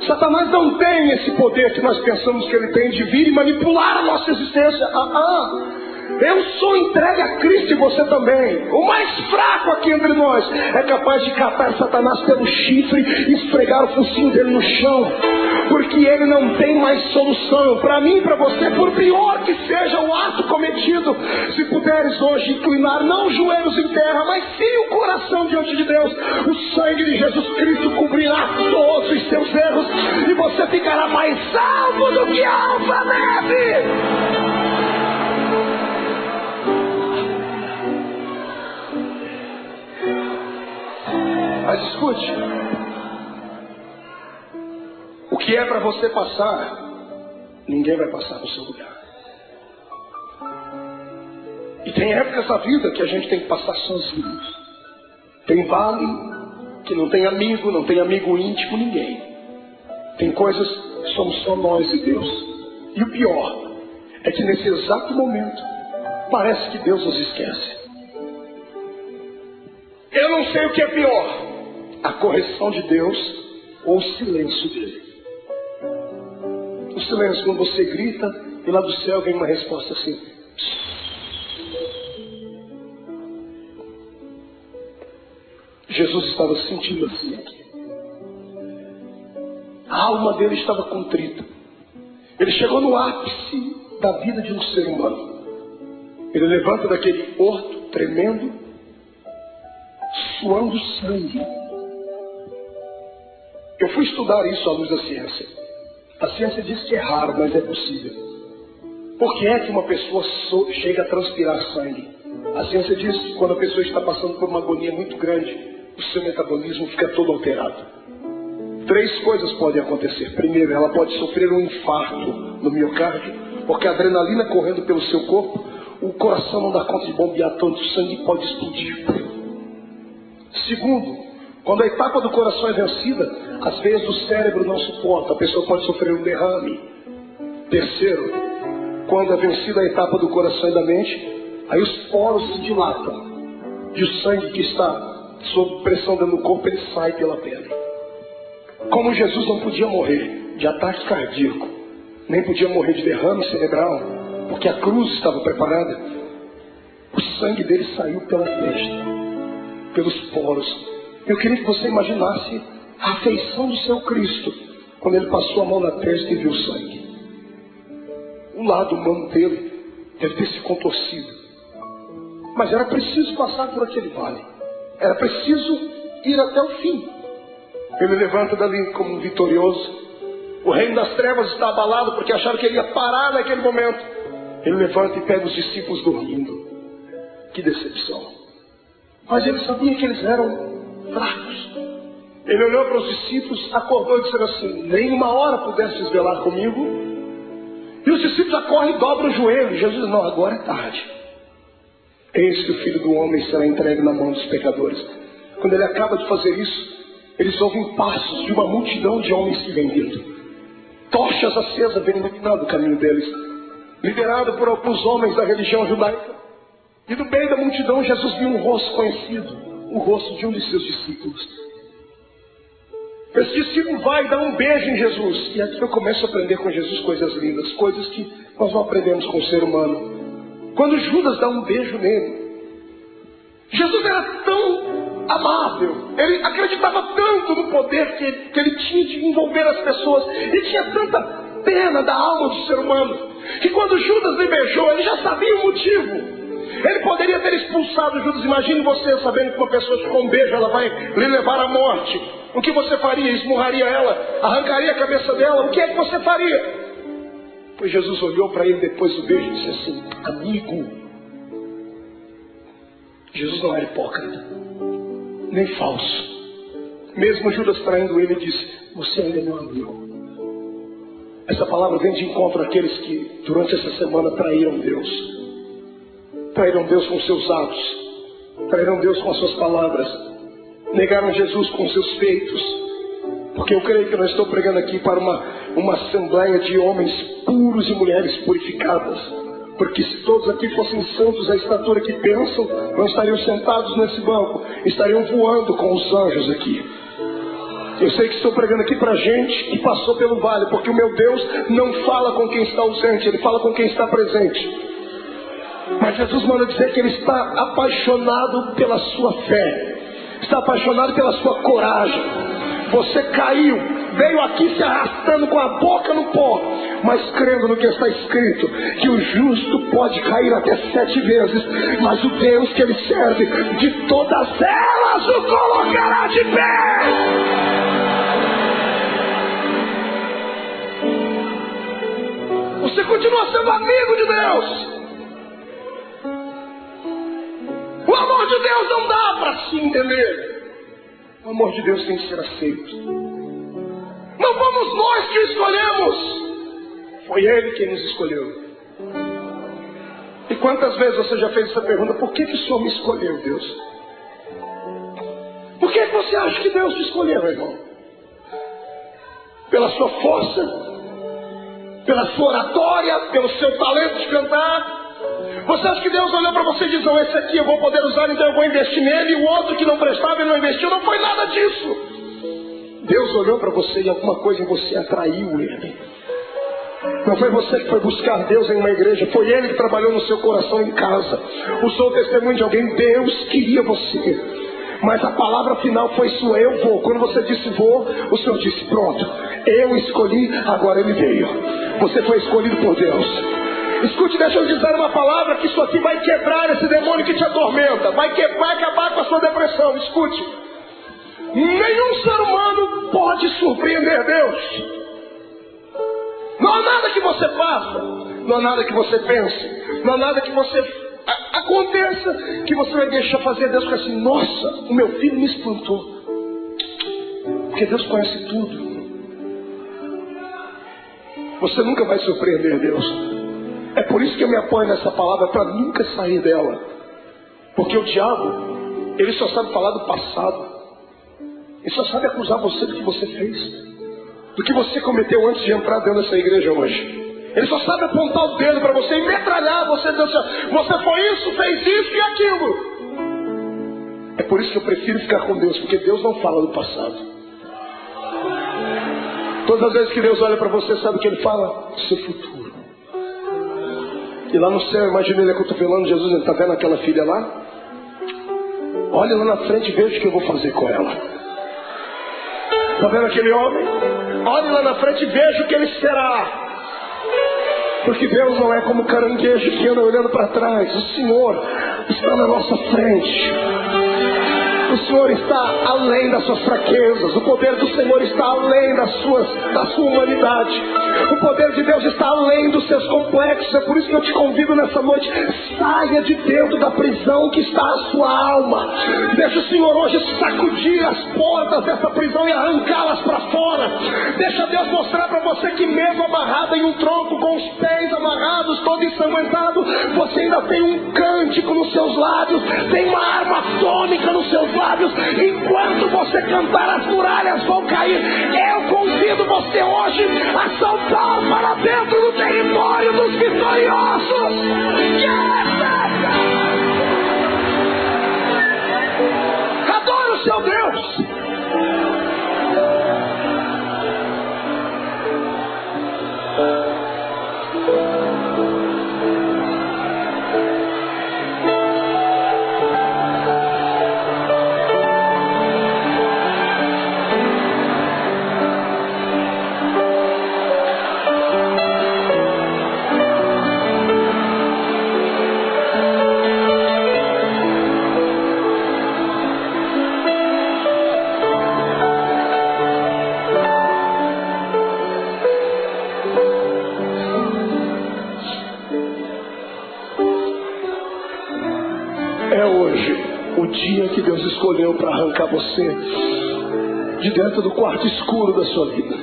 S1: Satanás não tem esse poder que nós pensamos que ele tem de vir e manipular a nossa existência. Eu sou entregue a Cristo e você também. O mais fraco aqui entre nós é capaz de catar Satanás pelo chifre e esfregar o focinho dele no chão, porque ele não tem mais solução. Para mim e para você, por pior que seja o ato cometido, se puderes hoje inclinar não os joelhos em terra, mas sim o coração diante de Deus, o sangue de Jesus Cristo cobrirá todos os seus erros e você ficará mais salvo do que a alfa-neve. Mas escute, o que é para você passar, ninguém vai passar no seu lugar. E tem épocas da vida que a gente tem que passar sozinho. Tem vale que não tem amigo íntimo, ninguém. Tem coisas que somos só nós e Deus. E o pior é que nesse exato momento parece que Deus nos esquece. Eu não sei o que é pior, a correção de Deus ou o silêncio dele. O silêncio, quando você grita e lá do céu vem uma resposta assim. Jesus estava sentindo assim aqui. A alma dele estava contrita. Ele chegou no ápice da vida de um ser humano. Ele levanta daquele horto tremendo, suando sangue. Eu fui estudar isso à luz da ciência. A ciência diz que é raro, mas é possível. Por que é que uma pessoa chega a transpirar sangue? A ciência diz que quando a pessoa está passando por uma agonia muito grande, o seu metabolismo fica todo alterado. 3 coisas podem acontecer. Primeiro, ela pode sofrer um infarto no miocárdio, porque a adrenalina correndo pelo seu corpo, o coração não dá conta de bombear tanto sangue e pode explodir. Segundo, quando a etapa do coração é vencida, as veias do cérebro não suportam, a pessoa pode sofrer um derrame. Terceiro, quando é vencida a etapa do coração e da mente, aí os poros se dilatam e o sangue que está sob pressão dentro do corpo, ele sai pela pele. Como Jesus não podia morrer de ataque cardíaco, nem podia morrer de derrame cerebral, porque a cruz estava preparada, o sangue dele saiu pela testa, pelos poros. Eu queria que você imaginasse a afeição do seu Cristo quando ele passou a mão na testa e viu o sangue. O lado humano dele deve ter se contorcido, mas era preciso passar por aquele vale, era preciso ir até o fim. Ele levanta dali como um vitorioso. O reino das trevas está abalado porque acharam que ele ia parar naquele momento. Ele levanta e pega os discípulos dormindo. Que decepção. Mas ele sabia que eles eram fracos. Ele olhou para os discípulos, acordou e disse assim: nem uma hora pudestes velar comigo. E os discípulos acordam e dobram o joelho. Jesus diz: não, agora é tarde. Eis que o Filho do Homem será entregue na mão dos pecadores. Quando ele acaba de fazer isso, eles ouvem passos de uma multidão de homens que vem vindo. Tochas acesas vêm iluminando o caminho deles, liderado por alguns homens da religião judaica. E no meio da multidão Jesus viu um rosto conhecido, o rosto de um de seus discípulos. Esse discípulo vai dar um beijo em Jesus. E aqui eu começo a aprender com Jesus coisas lindas, coisas que nós não aprendemos com o ser humano. Quando Judas dá um beijo nele, Jesus era tão amável, ele acreditava tanto no poder que ele tinha de envolver as pessoas, e tinha tanta pena da alma do ser humano, que quando Judas lhe beijou, ele já sabia o motivo. Ele poderia ter expulsado Judas. Imagine você sabendo que uma pessoa te com um beijo, ela vai lhe levar à morte. O que você faria? Esmurraria ela? Arrancaria a cabeça dela? O que é que você faria? Pois Jesus olhou para ele depois do beijo e disse assim: amigo. Jesus não era hipócrita, nem falso. Mesmo Judas traindo ele, disse: você ainda é meu amigo. Essa palavra vem de encontro àqueles que durante essa semana traíram Deus. Traíram Deus com seus atos, traíram Deus com as suas palavras, negaram Jesus com seus feitos. Porque eu creio que eu não estou pregando aqui para uma assembleia de homens puros e mulheres purificadas. Porque se todos aqui fossem santos à estatura que pensam, não estariam sentados nesse banco, estariam voando com os anjos aqui. Eu sei que estou pregando aqui para gente que passou pelo vale, porque o meu Deus não fala com quem está ausente, Ele fala com quem está presente. Mas Mas Jesus manda dizer que Ele está apaixonado pela sua fé, está apaixonado pela sua coragem. Você caiu, veio aqui se arrastando com a boca no pó, mas crendo no que está escrito, que o justo pode cair até 7 vezes, mas o Deus que Ele serve, de todas elas o colocará de pé. Você continua sendo amigo de Deus. O amor de Deus não dá para se entender. O amor de Deus tem que ser aceito. Não fomos nós que o escolhemos. Foi Ele quem nos escolheu. E quantas vezes você já fez essa pergunta? Por que o Senhor me escolheu, Deus? Por que você acha que Deus te escolheu, irmão? Pela sua força? Pela sua oratória? Pelo seu talento de cantar? Você acha que Deus olhou para você e disse: esse aqui eu vou poder usar, então eu vou investir nele, e o outro que não prestava ele não investiu? Não foi nada disso. Deus olhou para você e alguma coisa em você atraiu Ele. Não foi você que foi buscar Deus em uma igreja, foi Ele que trabalhou no seu coração em casa, usou o testemunho de alguém. Deus queria você, mas a palavra final foi sua: eu vou. Quando você disse vou, o Senhor disse: pronto, eu escolhi, agora Ele veio. Você foi escolhido por Deus. Escute, deixa eu dizer uma palavra que isso aqui vai quebrar esse demônio que te atormenta, vai acabar com a sua depressão. Escute, nenhum ser humano pode surpreender Deus. Não há nada que você faça, não há nada que você pense, não há nada que você aconteça que você vai deixar fazer. Deus fica assim: nossa, o meu filho me espantou. Porque Deus conhece tudo. Você nunca vai surpreender Deus. É por isso que eu me apoio nessa palavra, para nunca sair dela. Porque o diabo, ele só sabe falar do passado. Ele só sabe acusar você do que você fez, do que você cometeu antes de entrar dentro dessa igreja hoje. Ele só sabe apontar o dedo para você e metralhar você, dizendo assim: você foi isso, fez isso e aquilo. É por isso que eu prefiro ficar com Deus, porque Deus não fala do passado. Todas as vezes que Deus olha para você, sabe o que Ele fala? Do seu futuro. E lá no céu, imagina Ele acotovelando Jesus. Ele está vendo aquela filha lá? Olha lá na frente e veja o que eu vou fazer com ela. Está vendo aquele homem? Olhe lá na frente e veja o que ele será. Porque Deus não é como caranguejo que anda olhando para trás. O Senhor está na nossa frente. O Senhor está além das suas fraquezas. O poder do Senhor está além da sua humanidade. O poder de Deus está além dos seus complexos. É por isso que eu te convido nessa noite: saia de dentro da prisão que está a sua alma. Deixa o Senhor hoje sacudir as portas dessa prisão e arrancá-las para fora. Deixa Deus mostrar para você que mesmo amarrado em um tronco, com os pés amarrados, todo ensanguentado, você ainda tem um cântico nos seus lábios, tem uma arma tônica nos seus lábios. Enquanto você cantar, as muralhas vão cair. Eu convido você hoje a saltar para dentro do território dos vitoriosos. Adore o seu Deus. Dia que Deus escolheu para arrancar você de dentro do quarto escuro da sua vida.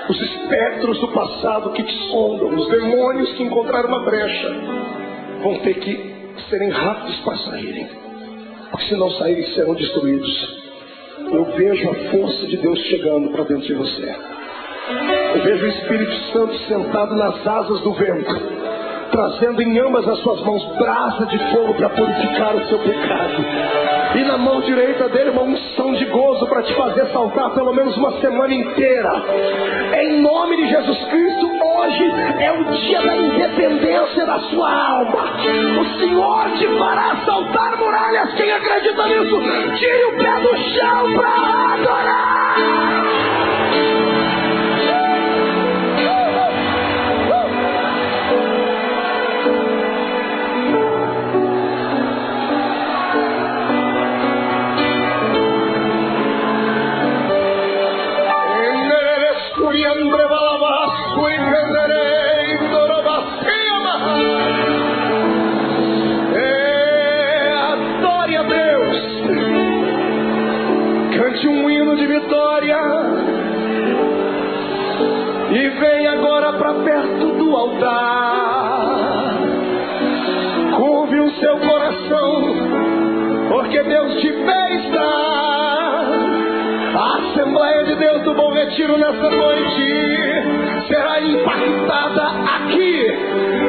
S1: Os espectros do passado que te sondam, os demônios que encontraram uma brecha, vão ter que serem rápidos para saírem, porque se não saírem serão destruídos. Eu vejo a força de Deus chegando para dentro de você. Eu vejo o Espírito Santo sentado nas asas do vento, trazendo em ambas as suas mãos brasa de fogo para purificar o seu pecado. E na mão direita dele uma unção de gozo para te fazer saltar pelo menos uma semana inteira. Em nome de Jesus Cristo, hoje é o dia da independência da sua alma. O Senhor te fará saltar muralhas. Quem acredita nisso, tire o pé do chão para adorar. Adore a Deus, cante um hino de vitória e vem agora para perto do altar. Curve o seu coração, porque Deus te fez dar. A Assembleia de Deus do Bom Retiro nessa noite será impactada aqui,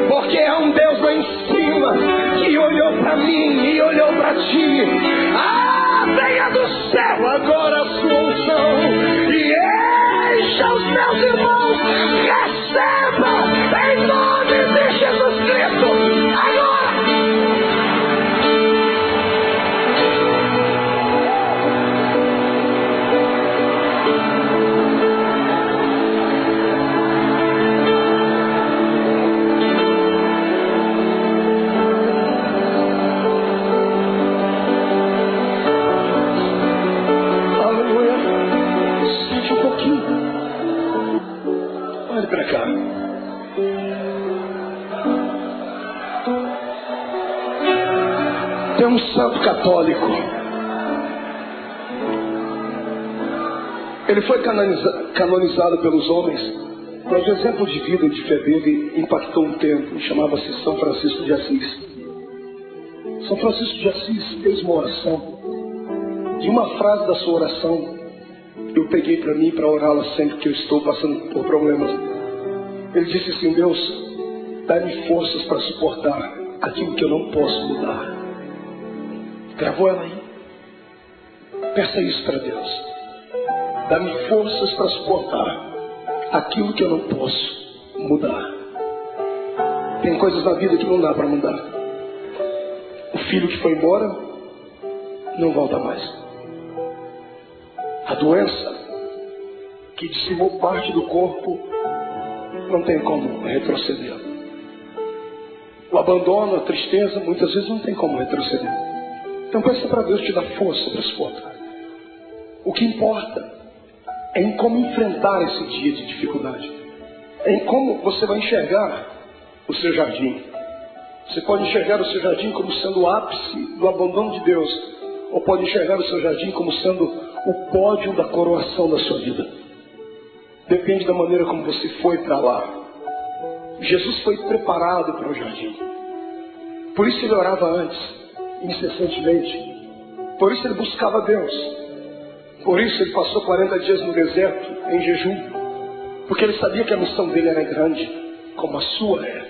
S1: porque é um Deus lá em cima que olhou para mim e olhou para ti. Venha do céu agora a sua unção e encha os meus irmãos. Receba em nome de Jesus Cristo agora. Olhe para cá. Tem um santo católico. Ele foi canonizado pelos homens, mas o exemplo de vida e de fé dele impactou um tempo. Chamava-se São Francisco de Assis. São Francisco de Assis fez uma oração. E uma frase da sua oração eu peguei para mim para orá-la sempre que eu estou passando por problemas. Ele disse assim: Deus, dá-me forças para suportar aquilo que eu não posso mudar. Gravou ela aí? Peça isso para Deus. Dá-me forças para suportar aquilo que eu não posso mudar. Tem coisas na vida que não dá para mudar. O filho que foi embora não volta mais. A doença que dizimou parte do corpo não tem como retroceder. O abandono, a tristeza, muitas vezes não tem como retroceder. Então peça para Deus te dar força para suportar. O que importa é em como enfrentar esse dia de dificuldade. É em como você vai enxergar o seu jardim. Você pode enxergar o seu jardim como sendo o ápice do abandono de Deus, ou pode enxergar o seu jardim como sendo o pódio da coroação da sua vida. Depende da maneira como você foi para lá. Jesus foi preparado para o jardim. Por isso ele orava antes, incessantemente. Por isso ele buscava Deus. Por isso ele passou 40 dias no deserto, em jejum. Porque ele sabia que a missão dele era grande, como a sua é.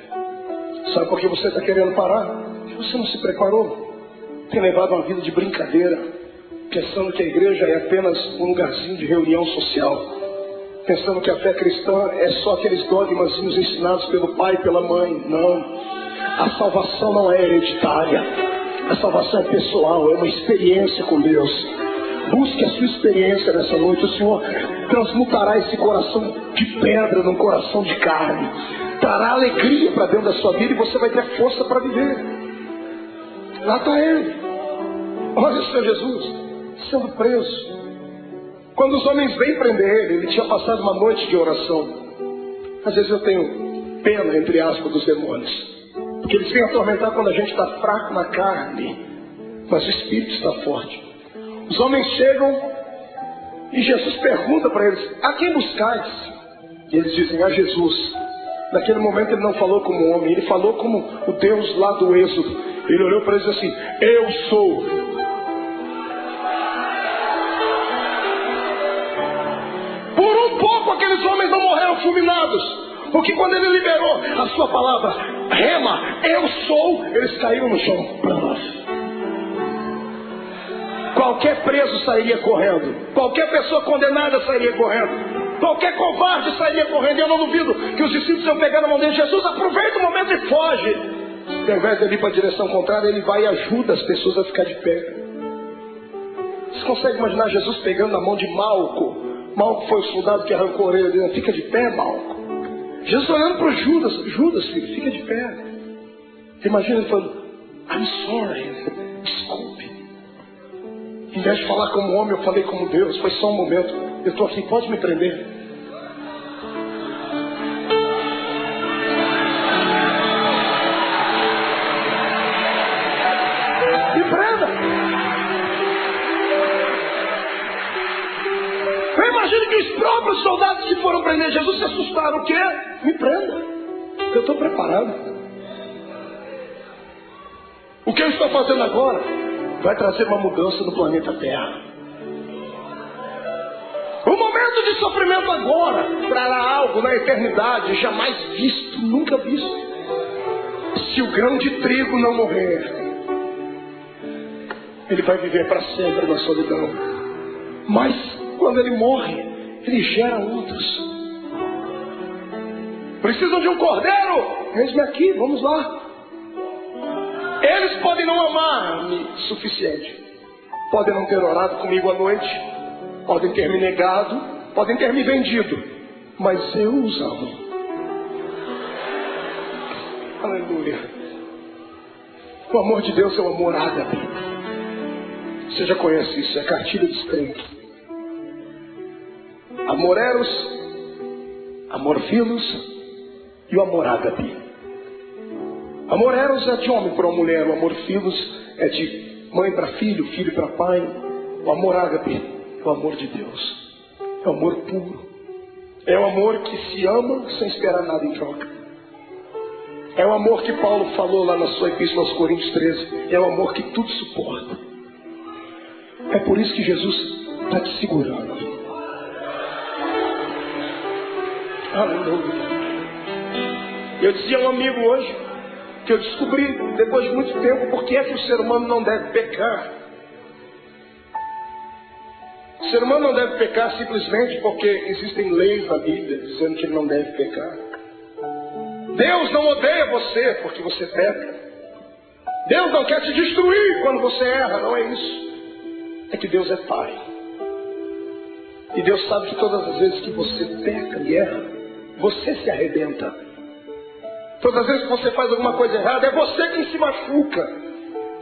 S1: Sabe por que você está querendo parar? Porque você não se preparou. Tem levado uma vida de brincadeira, pensando que a igreja é apenas um lugarzinho de reunião social, pensando que a fé cristã é só aqueles dogmazinhos ensinados pelo pai e pela mãe. Não, a salvação não é hereditária, a salvação é pessoal, é uma experiência com Deus. Busque a sua experiência nessa noite. O Senhor transmutará esse coração de pedra num coração de carne, trará alegria para dentro da sua vida e você vai ter força para viver. Lá está ele. Olha o Senhor Jesus sendo preso. Quando os homens vêm prender ele tinha passado uma noite de oração. Às vezes eu tenho pena, entre aspas, dos demônios, porque eles vêm atormentar quando a gente está fraco na carne, mas o espírito está forte. Os homens chegam e Jesus pergunta para eles: a quem buscais? E eles dizem: a Jesus. Naquele momento ele não falou como homem, ele falou como o Deus lá do Êxodo. Ele olhou para eles assim: eu sou. Por um pouco aqueles homens não morreram fulminados, porque quando ele liberou a sua palavra, rema, eu sou, eles caíram no chão. Qualquer preso sairia correndo, qualquer pessoa condenada sairia correndo. Qualquer covarde sairia correndo. Eu não duvido que os discípulos iam pegar na mão dele. Jesus, aproveita o momento e foge. E ao invés de ele ir para a direção contrária, ele vai e ajuda as pessoas a ficar de pé. Você consegue imaginar Jesus pegando na mão de Malco? Malco foi o soldado que arrancou a orelha dele. Fica de pé, Malco. Jesus olhando para o Judas. Judas, filho, fica de pé. Imagina ele falando, I'm sorry. Desculpe. Em vez de falar como homem, eu falei como Deus. Foi só um momento. Eu estou aqui, pode me prender. Me prenda. Eu imagino que os próprios soldados que foram prender Jesus se assustaram. O quê? Me prenda. Eu estou preparado. O que eu estou fazendo agora vai trazer uma mudança no planeta Terra. O momento de sofrimento agora trará algo na eternidade jamais visto, nunca visto. Se o grão de trigo não morrer, ele vai viver para sempre na solidão. Mas quando ele morre, ele gera outros. Precisam de um cordeiro? Eis-me aqui, vamos lá. Eles podem não amar-me suficiente. Podem não ter orado comigo à noite. Podem ter me negado. Podem ter me vendido. Mas eu os amo. Aleluia. O amor de Deus é o amor ágape. Você já conhece isso, é a cartilha dos crentes. Amor eros, amor filos e o amor ágape. Amor eros é de homem para uma mulher, o amor filos é de mãe para filho, filho para pai. O amor ágape é o amor de Deus, é o amor puro, é o amor que se ama sem esperar nada em troca. É o amor que Paulo falou lá na sua epístola aos Coríntios 13, é o amor que tudo suporta. É por isso que Jesus está te segurando. Aleluia. Eu dizia a um amigo hoje que eu descobri, depois de muito tempo, por que é que o ser humano não deve pecar. O ser humano não deve pecar simplesmente porque existem leis na Bíblia dizendo que ele não deve pecar. Deus não odeia você porque você peca. Deus não quer te destruir quando você erra, não é isso. É que Deus é Pai. E Deus sabe que todas as vezes que você peca e erra, você se arrebenta. Todas as vezes que você faz alguma coisa errada, é você quem se machuca.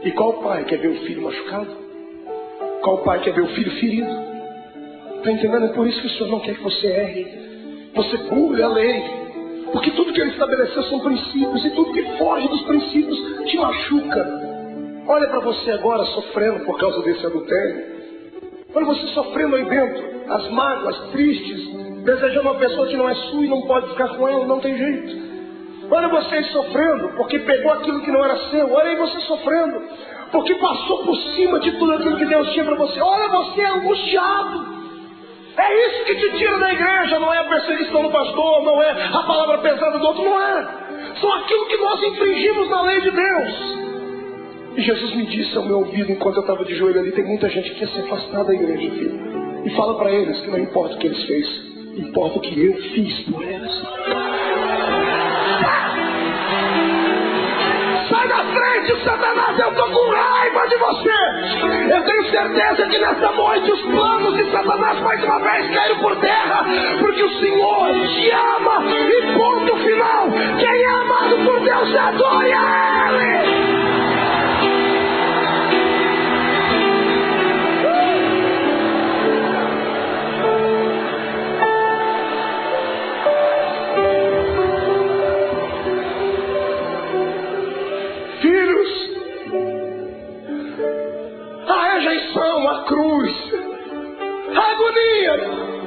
S1: E qual pai quer ver o filho machucado? Qual pai quer ver o filho ferido? Está entendendo? É por isso que o Senhor não quer que você erre. Você pule a lei. Porque tudo que Ele estabeleceu são princípios. E tudo que foge dos princípios te machuca. Olha para você agora sofrendo por causa desse adultério. Olha você sofrendo aí dentro. As mágoas, tristes. Desejando uma pessoa que não é sua e não pode ficar com ela. Não tem jeito. Olha você aí sofrendo porque pegou aquilo que não era seu. Olha aí você sofrendo porque passou por cima de tudo aquilo que Deus tinha para você. Olha você angustiado. É isso que te tira da igreja. Não é a perseguição do pastor, não é a palavra pesada do outro, não é. São aquilo que nós infringimos na lei de Deus. E Jesus me disse ao meu ouvido enquanto eu estava de joelho ali, tem muita gente que quer se afastar da igreja, filho. E fala para eles que não importa o que eles fez, importa o que eu fiz por eles. Sai da frente, Satanás, eu estou com raiva de você. Eu tenho certeza que nessa noite os planos de Satanás mais uma vez caíram por terra, porque o Senhor te ama e ponto final. Quem é amado por Deus, adore a Ele. A cruz, a agonia,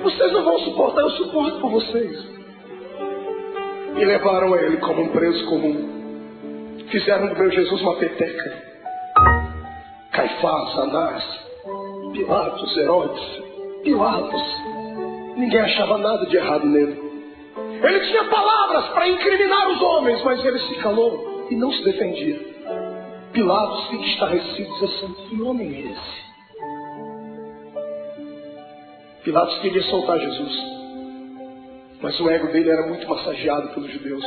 S1: vocês não vão suportar, eu suporto por vocês. E levaram a ele como um preso comum. Fizeram do meu Jesus uma peteca. Caifás, Anás, Pilatos, Herodes, Pilatos. Ninguém achava nada de errado nele. Ele tinha palavras para incriminar os homens, mas ele se calou e não se defendia. Pilatos fica estarrecido e diz assim: que homem é esse? Pilatos queria soltar Jesus. Mas o ego dele era muito massageado pelos judeus.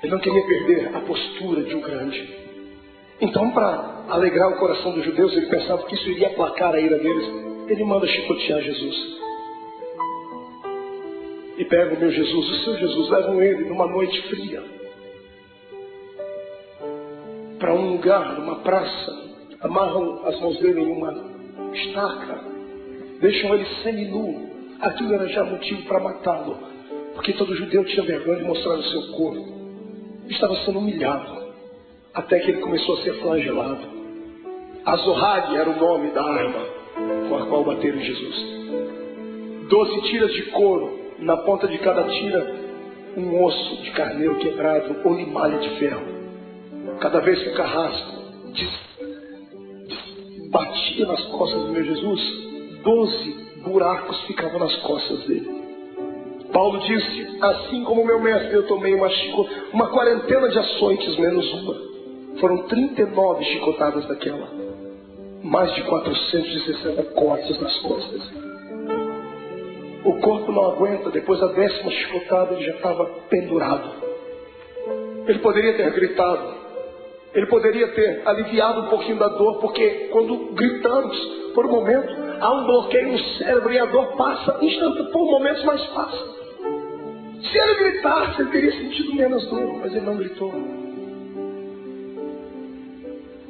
S1: Ele não queria perder a postura de um grande. Então, para alegrar o coração dos judeus, ele pensava que isso iria aplacar a ira deles. Ele manda chicotear Jesus. E pega o meu Jesus, o seu Jesus, levam ele numa noite fria para um lugar, numa praça, amarram as mãos dele em uma estaca, deixam ele seminu. Aquilo era já motivo para matá-lo, porque todo judeu tinha vergonha de mostrar o seu corpo. Estava sendo humilhado, até que ele começou a ser flagelado. Azorrague era o nome da arma com a qual bateram em Jesus. 12 tiras de couro, na ponta de cada tira um osso de carneiro quebrado ou limalha de ferro. Cada vez que o carrasco batia nas costas do meu Jesus, 12 buracos ficavam nas costas dele. Paulo disse: assim como meu mestre, eu tomei uma quarentena de açoites menos uma. Foram 39 chicotadas daquela. Mais de 460 cortes nas costas. O corpo não aguenta. Depois da 10ª chicotada, ele já estava pendurado. Ele poderia ter gritado. Ele poderia ter aliviado um pouquinho da dor, porque quando gritamos, por um momento, há um bloqueio no cérebro e a dor passa instantâneo, por momentos, mas passa. Se ele gritasse, ele teria sentido menos dor, mas ele não gritou.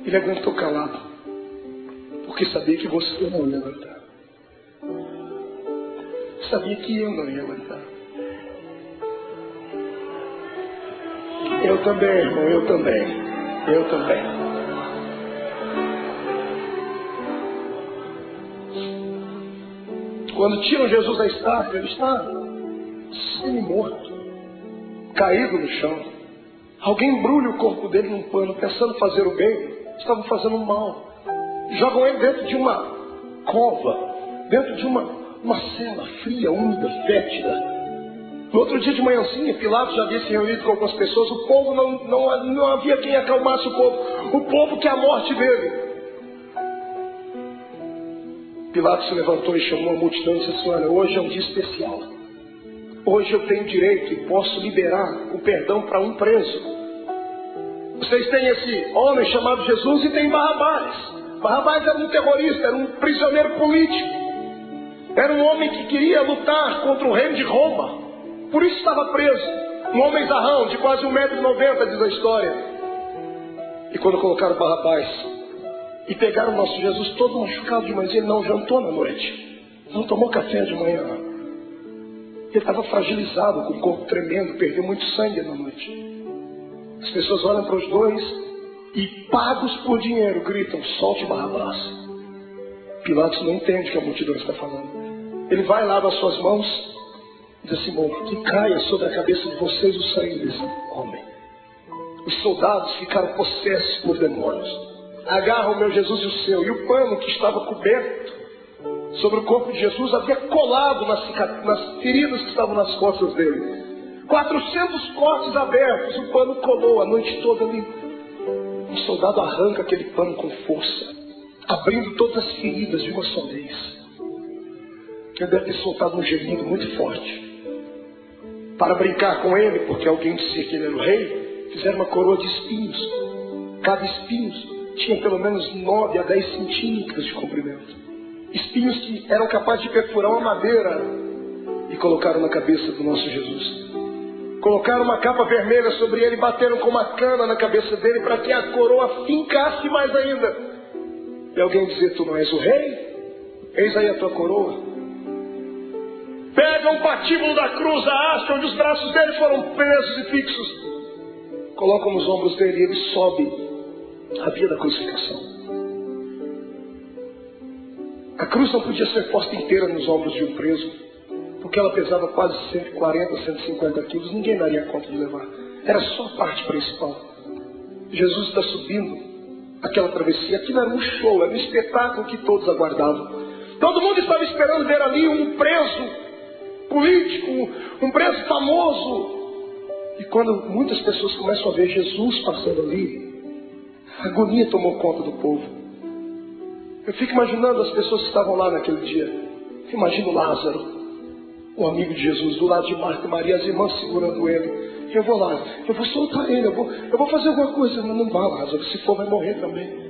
S1: Ele aguentou calado, porque sabia que você não ia aguentar. Sabia que eu não ia aguentar. Eu também, irmão, eu também. Eu também. Quando tiram Jesus da estaca, ele está semi-morto, caído no chão. Alguém embrulha o corpo dele num pano, pensando fazer o bem, estavam fazendo o mal. Jogam ele dentro de uma cova, dentro de uma cela fria, úmida, fétida. No outro dia de manhãzinha, Pilatos já havia se reunido com algumas pessoas. O povo não havia quem acalmasse o povo. O povo quer a morte dele. Pilatos se levantou e chamou a multidão e disse assim: olha, hoje é um dia especial. Hoje eu tenho direito e posso liberar o perdão para um preso. Vocês têm esse homem chamado Jesus e tem Barrabás. Barrabás era um terrorista, era um prisioneiro político. Era um homem que queria lutar contra o reino de Roma. Por isso estava preso. Um homem zarrão, de quase 1,90 m, diz a história. E quando colocaram Barrabás e pegaram o nosso Jesus todo machucado de manhã, ele não jantou na noite, não tomou café de manhã. Ele estava fragilizado, com o corpo tremendo, perdeu muito sangue na noite. As pessoas olham para os dois e, pagos por dinheiro, gritam: solte Barrabás. Pilatos não entende o que a multidão está falando. Ele vai, lava as suas mãos, diz assim: bom, que caia sobre a cabeça de vocês o sangue desse homem. Os soldados ficaram possessos por demônios. Agarram o meu Jesus e o seu. E o pano que estava coberto sobre o corpo de Jesus havia colado nas feridas que estavam nas costas dele. 400 cortes abertos, o pano colou a noite toda ali. Um soldado arranca aquele pano com força, abrindo todas as feridas de uma só vez. Ele deve ter soltado um gemido muito forte. Para brincar com ele, porque alguém dizia que ele era o rei, fizeram uma coroa de espinhos. Cada espinho tinha pelo menos 9 a 10 centímetros de comprimento. Espinhos que eram capazes de perfurar uma madeira. E colocaram na cabeça do nosso Jesus. Colocaram uma capa vermelha sobre ele, bateram com uma cana na cabeça dele para que a coroa fincasse mais ainda. E alguém dizia: tu não és o rei? Eis aí a tua coroa. Pegam o patíbulo da cruz, a haste onde os braços dele foram presos e fixos. Colocam nos ombros dele e ele sobe a via da crucificação. A cruz não podia ser posta inteira nos ombros de um preso, porque ela pesava quase 140, 150 quilos. Ninguém daria conta de levar. Era só a parte principal. Jesus está subindo aquela travessia. Aquilo era um show, era um espetáculo que todos aguardavam. Todo mundo estava esperando ver ali um preso político, um preso famoso. E quando muitas pessoas começam a ver Jesus passando ali, a agonia tomou conta do povo. Eu fico imaginando as pessoas que estavam lá naquele dia. Imagino Lázaro, o amigo de Jesus, do lado de Marta e Maria, as irmãs segurando ele. Eu vou lá, eu vou soltar ele, eu vou fazer alguma coisa. Não vá, Lázaro, se for vai morrer também.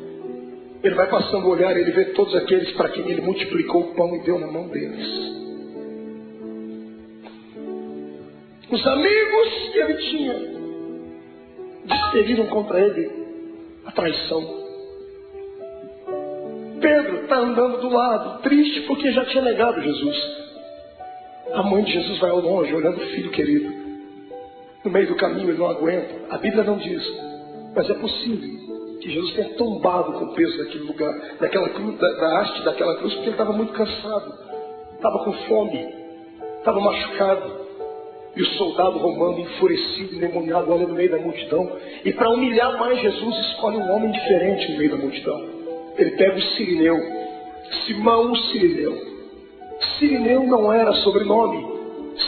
S1: Ele vai passando o olhar, ele vê todos aqueles para quem ele multiplicou o pão e deu na mão deles. Os amigos que ele tinha desferiram contra ele a traição. Pedro está andando do lado, triste porque já tinha negado Jesus. A mãe de Jesus vai ao longe, olhando o filho querido. No meio do caminho ele não aguenta. A Bíblia não diz, mas é possível que Jesus tenha tombado com o peso daquele lugar, daquela cruz, da haste daquela cruz, porque ele estava muito cansado, estava com fome, estava machucado. E o soldado romano, enfurecido, endemoniado, olha no meio da multidão. E para humilhar mais Jesus, escolhe um homem diferente no meio da multidão. Ele pega o Cirineu, Simão o Cirineu. Cirineu não era sobrenome.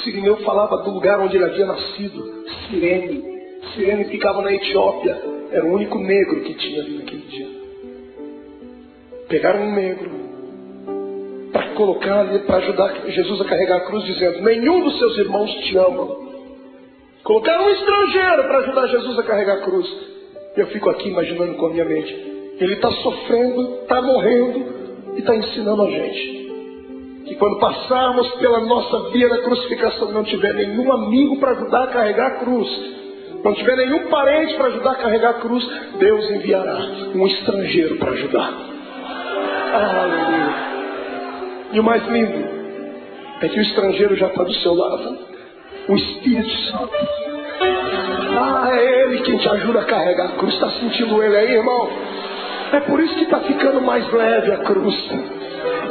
S1: Cirineu falava do lugar onde ele havia nascido. Cirene. Cirene ficava na Etiópia. Era o único negro que tinha ali naquele dia. Pegaram um negro para colocar ali, para ajudar Jesus a carregar a cruz, dizendo: nenhum dos seus irmãos te ama. Colocaram um estrangeiro para ajudar Jesus a carregar a cruz. Eu fico aqui imaginando com a minha mente. Ele está sofrendo, está morrendo e está ensinando a gente que quando passarmos pela nossa via da crucificação, não tiver nenhum amigo para ajudar a carregar a cruz, não tiver nenhum parente para ajudar a carregar a cruz, Deus enviará um estrangeiro para ajudar. Aleluia. E o mais lindo é que o estrangeiro já está do seu lado. O Espírito Santo. É Ele quem te ajuda a carregar a cruz. Está sentindo Ele aí, irmão? É por isso que está ficando mais leve a cruz.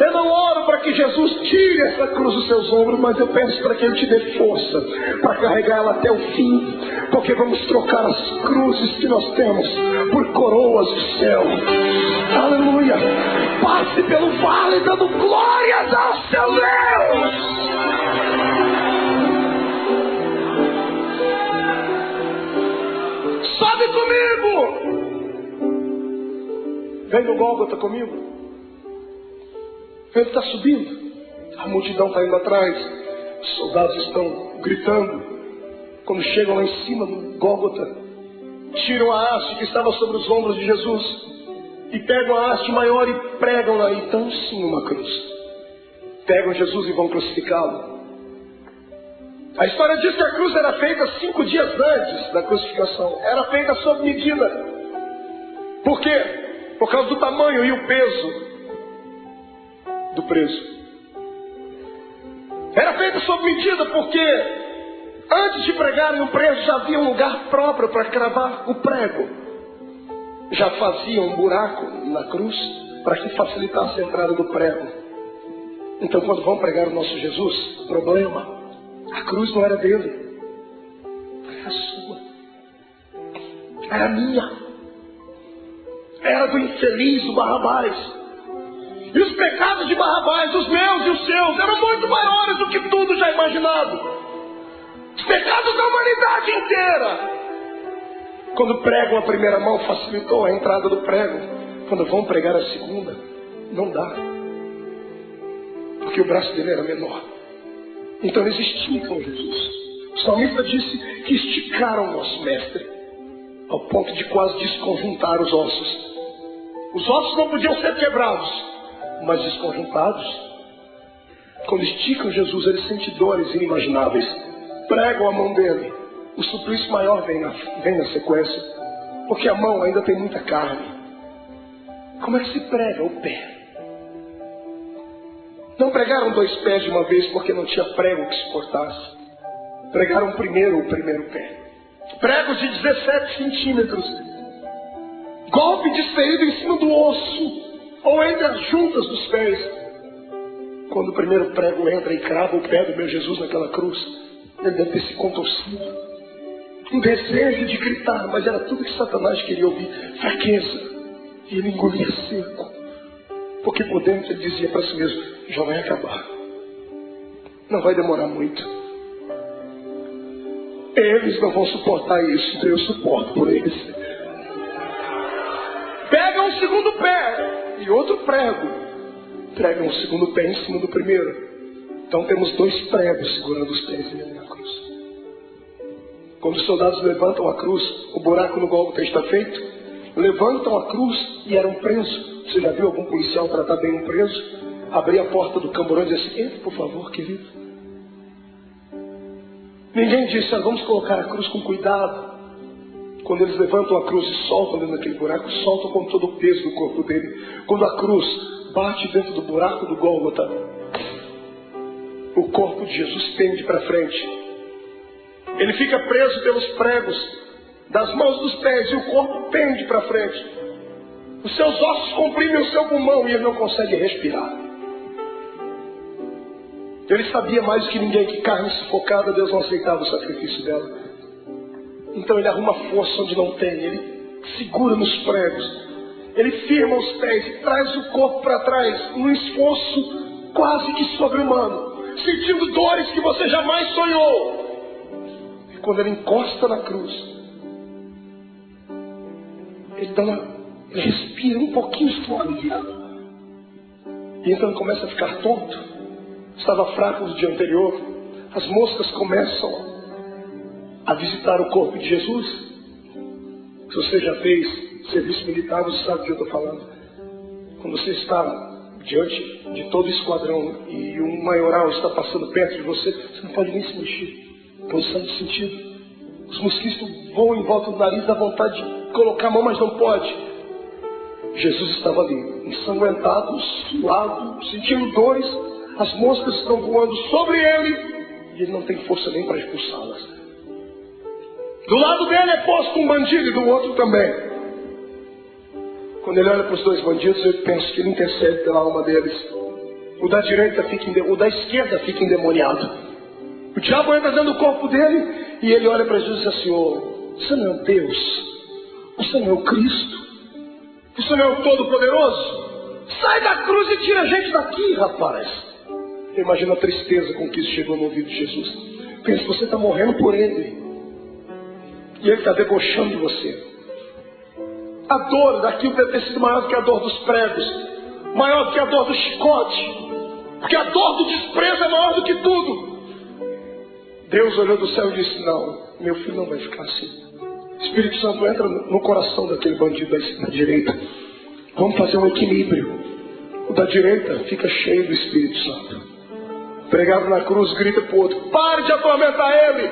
S1: Eu não oro para que Jesus tire essa cruz dos seus ombros, mas eu peço para que Ele te dê força para carregar ela até o fim, porque vamos trocar as cruzes que nós temos por coroas do céu. Aleluia! Passe pelo vale dando glórias ao seu Deus. Sobe comigo! Vem no Gólgota comigo. Ele está subindo, a multidão está indo atrás, os soldados estão gritando. Quando chegam lá em cima no Gólgota, tiram a haste que estava sobre os ombros de Jesus e pegam a haste maior e pregam lá, então sim, uma cruz. Pegam Jesus e vão crucificá-lo. A história diz que a cruz era feita 5 dias antes da crucificação, era feita sob medida. Por quê? Por causa do tamanho e o peso do preso. Era feita sob medida porque antes de pregarem o preso já havia um lugar próprio para cravar o prego. Já faziam um buraco na cruz para que facilitasse a entrada do prego. Então quando vão pregar o nosso Jesus, problema, a cruz não era dele, era sua, era minha, era do infeliz, do Barrabás. E os pecados de Barrabás, os meus e os seus, eram muito maiores do que tudo já imaginado. Os pecados da humanidade inteira. Quando pregam a primeira mão, facilitou a entrada do prego. Quando vão pregar a segunda, não dá. Porque o braço dele era menor. Então eles esticam Jesus. O salmista disse que esticaram o nosso mestre, ao ponto de quase desconjuntar os ossos. Os ossos não podiam ser quebrados, mas desconjuntados. Quando esticam Jesus, ele sente dores inimagináveis. Pregam a mão dele. O suplício maior vem na sequência, porque a mão ainda tem muita carne. Como é que se prega o pé? Não pregaram 2 pés de uma vez porque não tinha prego que suportasse. Pregaram primeiro o primeiro pé. Pregos de 17 centímetros. Golpe desferido em cima do osso, ou entre as juntas dos pés. Quando o primeiro prego entra e crava o pé do meu Jesus naquela cruz, ele deve ter se contorcido. Um desejo de gritar, mas era tudo que Satanás queria ouvir. Fraqueza. E ele engolia seco. Porque por dentro ele dizia para si mesmo: já vai acabar. Não vai demorar muito. Eles não vão suportar isso. Eu suporto por eles. Pegam o segundo pé e outro prego. Pregam o segundo pé em cima do primeiro. Então temos 2 pregos segurando os pés dele na cruz. Quando os soldados levantam a cruz, o buraco no Gólgota está feito. Levantam a cruz e eram presos. Você já viu algum policial tratar bem um preso? Abrir a porta do camburão e dizer assim: entra, por favor, querido. Ninguém disse: vamos colocar a cruz com cuidado. Quando eles levantam a cruz e soltam dentro daquele buraco, soltam com todo o peso do corpo dele. Quando a cruz bate dentro do buraco do Gólgota, o corpo de Jesus pende para frente. Ele fica preso pelos pregos das mãos dos pés e o corpo pende para frente. Os seus ossos comprimem o seu pulmão e ele não consegue respirar. Ele sabia mais do que ninguém que carne sufocada, Deus não aceitava o sacrifício dela. Então ele arruma força onde não tem, ele segura nos pregos, ele firma os pés e traz o corpo para trás, num esforço quase que sobre-humano, sentindo dores que você jamais sonhou. E quando ele encosta na cruz, ele respira um pouquinho aliviado. E então ele começa a ficar tonto. Estava fraco no dia anterior. As moscas começam a visitar o corpo de Jesus. Se você já fez serviço militar, você sabe do que eu estou falando. Quando você está diante de todo o esquadrão e um maioral está passando perto de você, você não pode nem se mexer. Posição de sentido. Os mosquitos voam em volta do nariz, dá vontade de colocar a mão, mas não pode. Jesus estava ali, ensanguentado, suado, sentindo dores. As moscas estão voando sobre ele e ele não tem força nem para expulsá-las. Do lado dele é posto um bandido e do outro também. Quando ele olha para os 2 bandidos, eu penso que ele intercede pela alma deles. O da direita o da esquerda fica endemoniado. O diabo entra dentro do corpo dele e ele olha para Jesus e diz assim: você não é Deus? Você não é o Cristo? Você não é o Todo-Poderoso? Sai da cruz e tira a gente daqui, rapaz. Eu imagino a tristeza com que isso chegou no ouvido de Jesus. Pensa, você está morrendo por ele e ele está debochando de você. A dor daquilo deve ter sido maior do que a dor dos pregos, maior do que a dor do chicote, porque a dor do desprezo é maior do que tudo. Deus olhou do céu e disse: não, meu filho não vai ficar assim. O Espírito Santo entra no coração daquele bandido da direita. Vamos fazer um equilíbrio. O da direita fica cheio do Espírito Santo. Pregado na cruz, grita para o outro: pare de atormentar ele.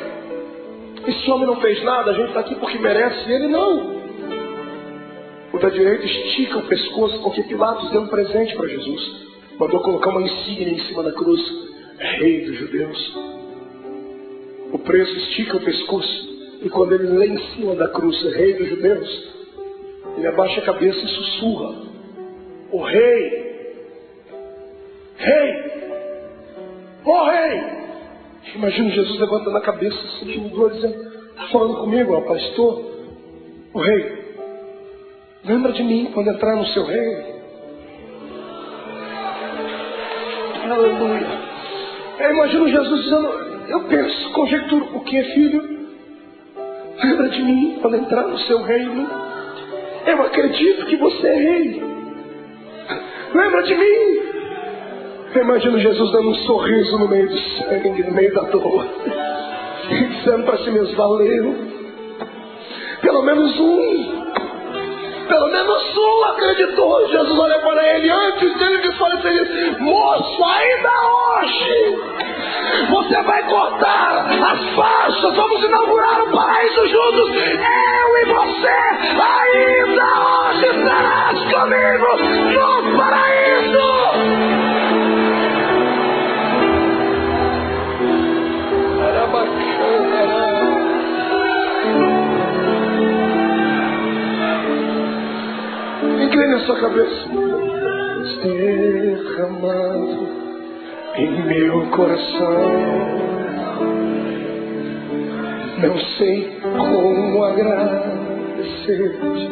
S1: Esse homem não fez nada, a gente está aqui porque merece, e ele não. O da direita estica o pescoço, porque Pilatos deu um presente para Jesus. Mandou colocar uma insígnia em cima da cruz: Rei dos Judeus. O preso estica o pescoço, e quando ele lê em cima da cruz: Rei dos Judeus, ele abaixa a cabeça e sussurra: o Rei, Rei, ó Rei. Imagina Jesus levantando a cabeça, sentindo dor, dizendo: está falando comigo, rapaz? Estou. O Rei, lembra de mim quando entrar no seu reino. Aleluia. Eu imagino Jesus dizendo: eu penso, conjecturo, o que é, filho? Lembra de mim quando entrar no seu reino. Eu acredito que você é rei. Lembra de mim. Eu imagino Jesus dando um sorriso no meio do sangue, no meio da dor, e dizendo para si mesmo: valeu. Pelo menos um acreditou. Jesus olha para ele antes dele que falecer: moço, ainda hoje você vai cortar as faixas, vamos inaugurar o paraíso juntos, eu e você. Ainda hoje estarás comigo no paraíso. Era bacana. Incline a sua cabeça. Derramado em meu coração, não sei como agradecer-te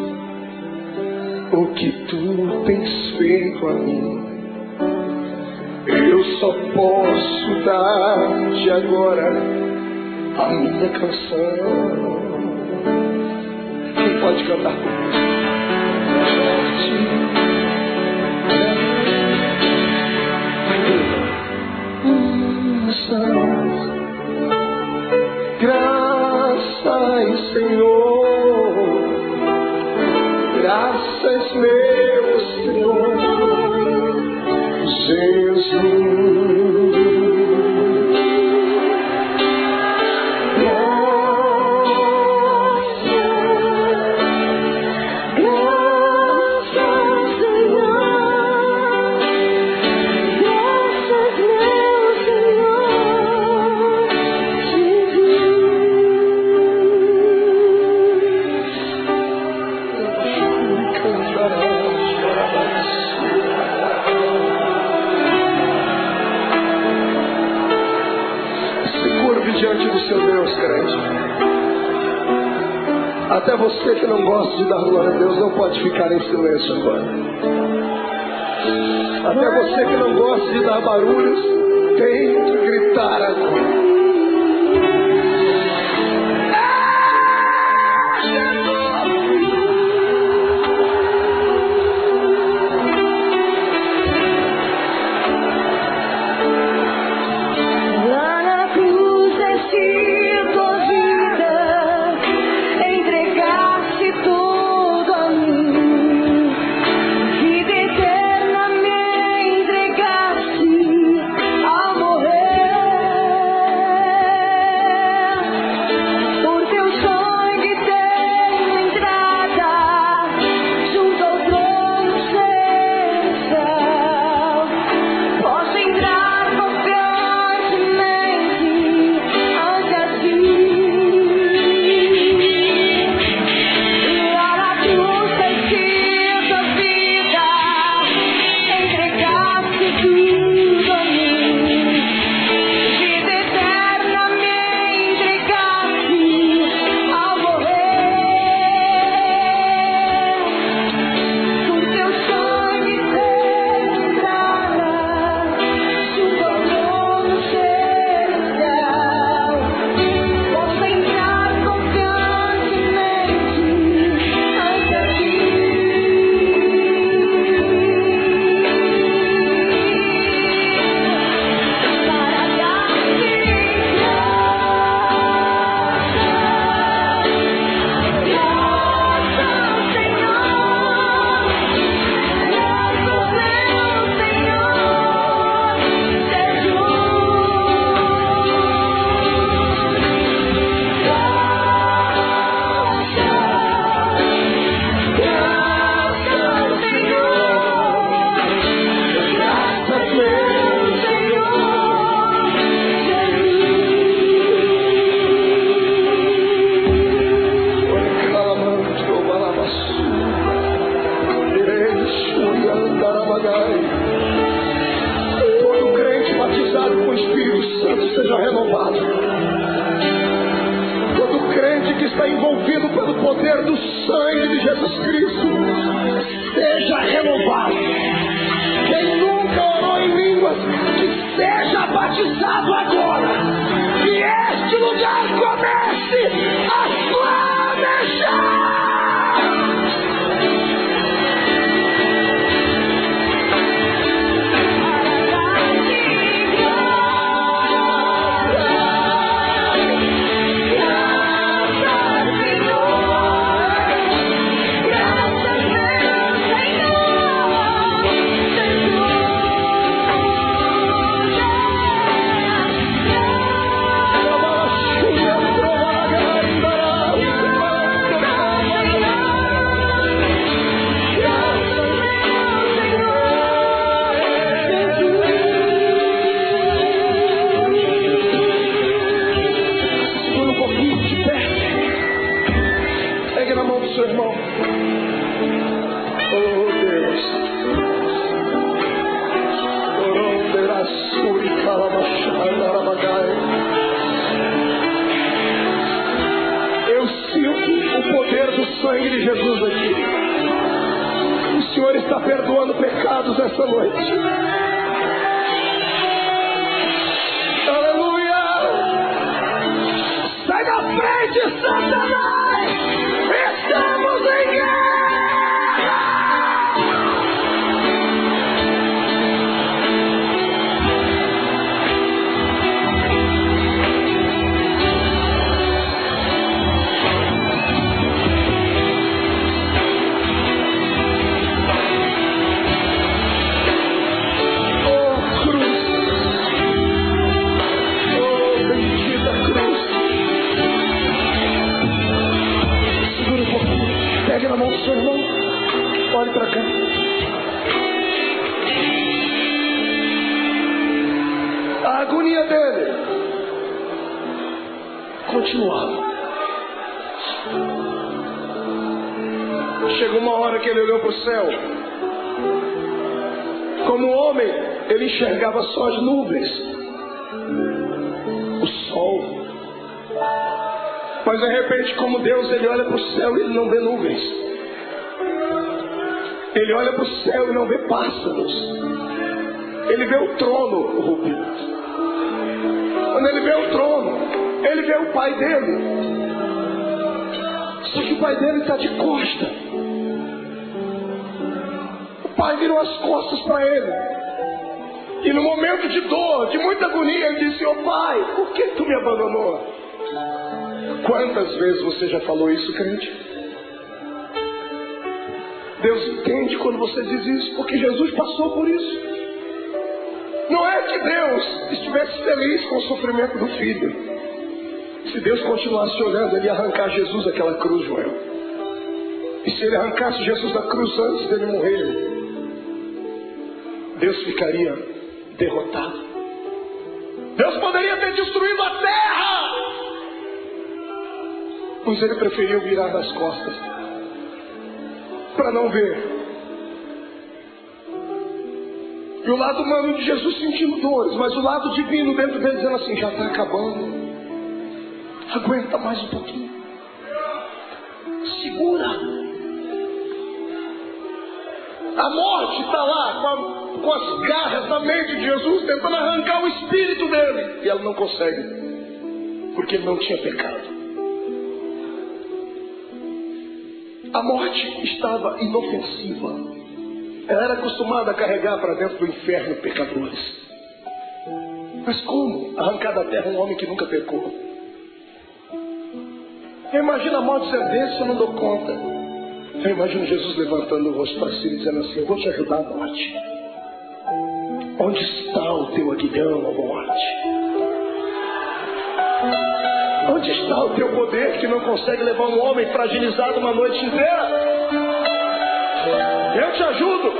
S1: o que tu tens feito a mim. Eu só posso dar-te agora a minha canção. Quem pode cantar comigo? Graças, Senhor, graças, meu Senhor, Jesus. Diante do seu Deus, crente. Até você que não gosta de dar glória a Deus não pode ficar em silêncio agora. Até você que não gosta de dar barulhos tem que gritar agora. Todo crente batizado com o Espírito Santo seja renovado. Todo crente que está envolvido pelo poder do sangue de Jesus Cristo seja renovado. Quem nunca orou em línguas, que seja batizado agora. Que este lugar comece a flamejar. Seu irmão, oh Deus, eu sinto o poder do sangue de Jesus aqui. O Senhor está perdoando pecados essa noite. Aleluia! Sai da frente, Satanás! Estamos em guerra! na mão do seu irmão. Olhe para cá. A agonia dele continuava. Chegou uma hora que ele olhou para o céu. Como homem, ele enxergava só as nuvens, o sol. Mas de repente, como Deus, ele olha para o céu e ele não vê nuvens. Ele olha para o céu e não vê pássaros. Ele vê o trono, Rubens. Quando ele vê o trono, ele vê o pai dele. Só que o pai dele está de costa. O pai virou as costas para ele. E no momento de dor, de muita agonia, ele disse: "Ô pai, por que tu me abandonou?" Quantas vezes você já falou isso, crente? Deus entende quando você diz isso, porque Jesus passou por isso. Não é que Deus estivesse feliz com o sofrimento do filho. Se Deus continuasse olhando, ele ia arrancar Jesus daquela cruz, Joel. E se ele arrancasse Jesus da cruz antes dele morrer, Deus ficaria derrotado. Deus poderia ter destruído a terra, pois ele preferiu virar as costas para não ver. E o lado humano de Jesus sentindo dores, mas o lado divino dentro dele dizendo assim: já está acabando, aguenta mais um pouquinho, segura. A morte está lá com as garras da mente de Jesus, tentando arrancar o espírito dele, e ela não consegue, porque ele não tinha pecado. A morte estava inofensiva. Ela era acostumada a carregar para dentro do inferno pecadores. Mas como arrancar da terra um homem que nunca pecou? Eu imagino a morte dizendo: "Desse eu não dou conta." Eu imagino Jesus levantando o rosto para cima e dizendo assim: "Eu vou te ajudar, morte. Onde está o teu aguilhão, ó morte? Onde está o teu poder que não consegue levar um homem fragilizado uma noite inteira? Eu te ajudo."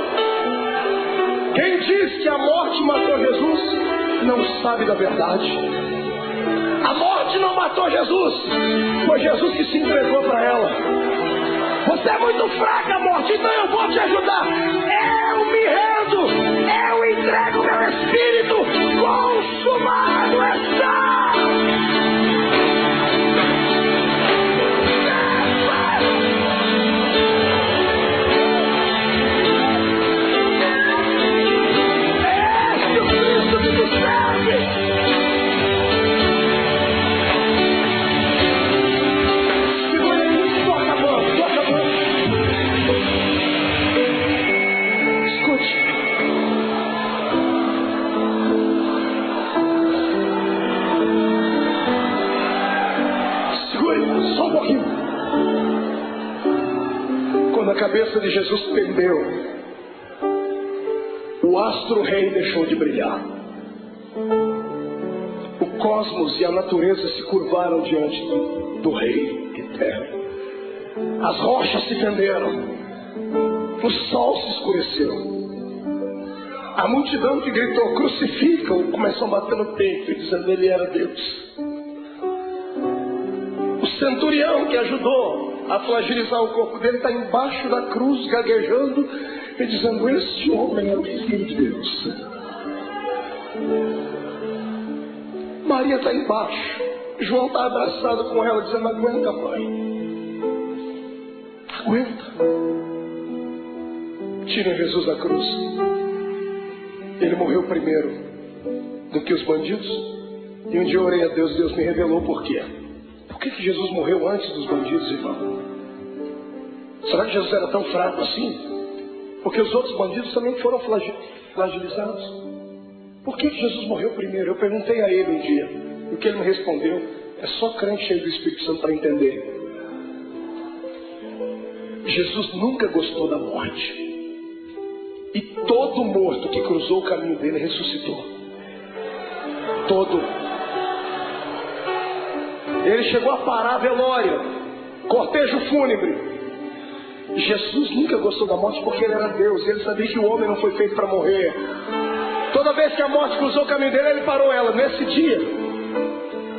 S1: Quem diz que a morte matou Jesus não sabe da verdade. A morte não matou Jesus, foi Jesus que se entregou para ela. Você é muito fraca, morte, então eu vou te ajudar. Eu me rendo, eu entrego meu espírito, consumado está. Quando a cabeça de Jesus pendeu, o astro-rei deixou de brilhar. O cosmos e a natureza se curvaram diante do rei eterno. As rochas se fenderam. O sol se escureceu. A multidão que gritou: "Crucificam!" começou a bater no peito e dizendo: ele era Deus. O centurião que ajudou a fragilizar o corpo dele está embaixo da cruz, gaguejando e dizendo: "Este homem é o Filho de Deus." Maria está embaixo, João está abraçado com ela, dizendo: "Aguenta, pai, aguenta." Tirem Jesus da cruz. Ele morreu primeiro do que os bandidos. E um dia eu orei a Deus, Deus me revelou por quê. Por que Jesus morreu antes dos bandidos, irmão? Será que Jesus era tão fraco assim? Porque os outros bandidos também foram flagelizados. Por que Jesus morreu primeiro? Eu perguntei a ele um dia. E o que ele me respondeu: é só crente cheio do Espírito Santo para entender. Jesus nunca gostou da morte. E todo morto que cruzou o caminho dele ressuscitou. Todo. Ele chegou a parar velório, cortejo fúnebre. Jesus nunca gostou da morte porque ele era Deus. Ele sabia que o homem não foi feito para morrer. Toda vez que a morte cruzou o caminho dele, ele parou ela. Nesse dia,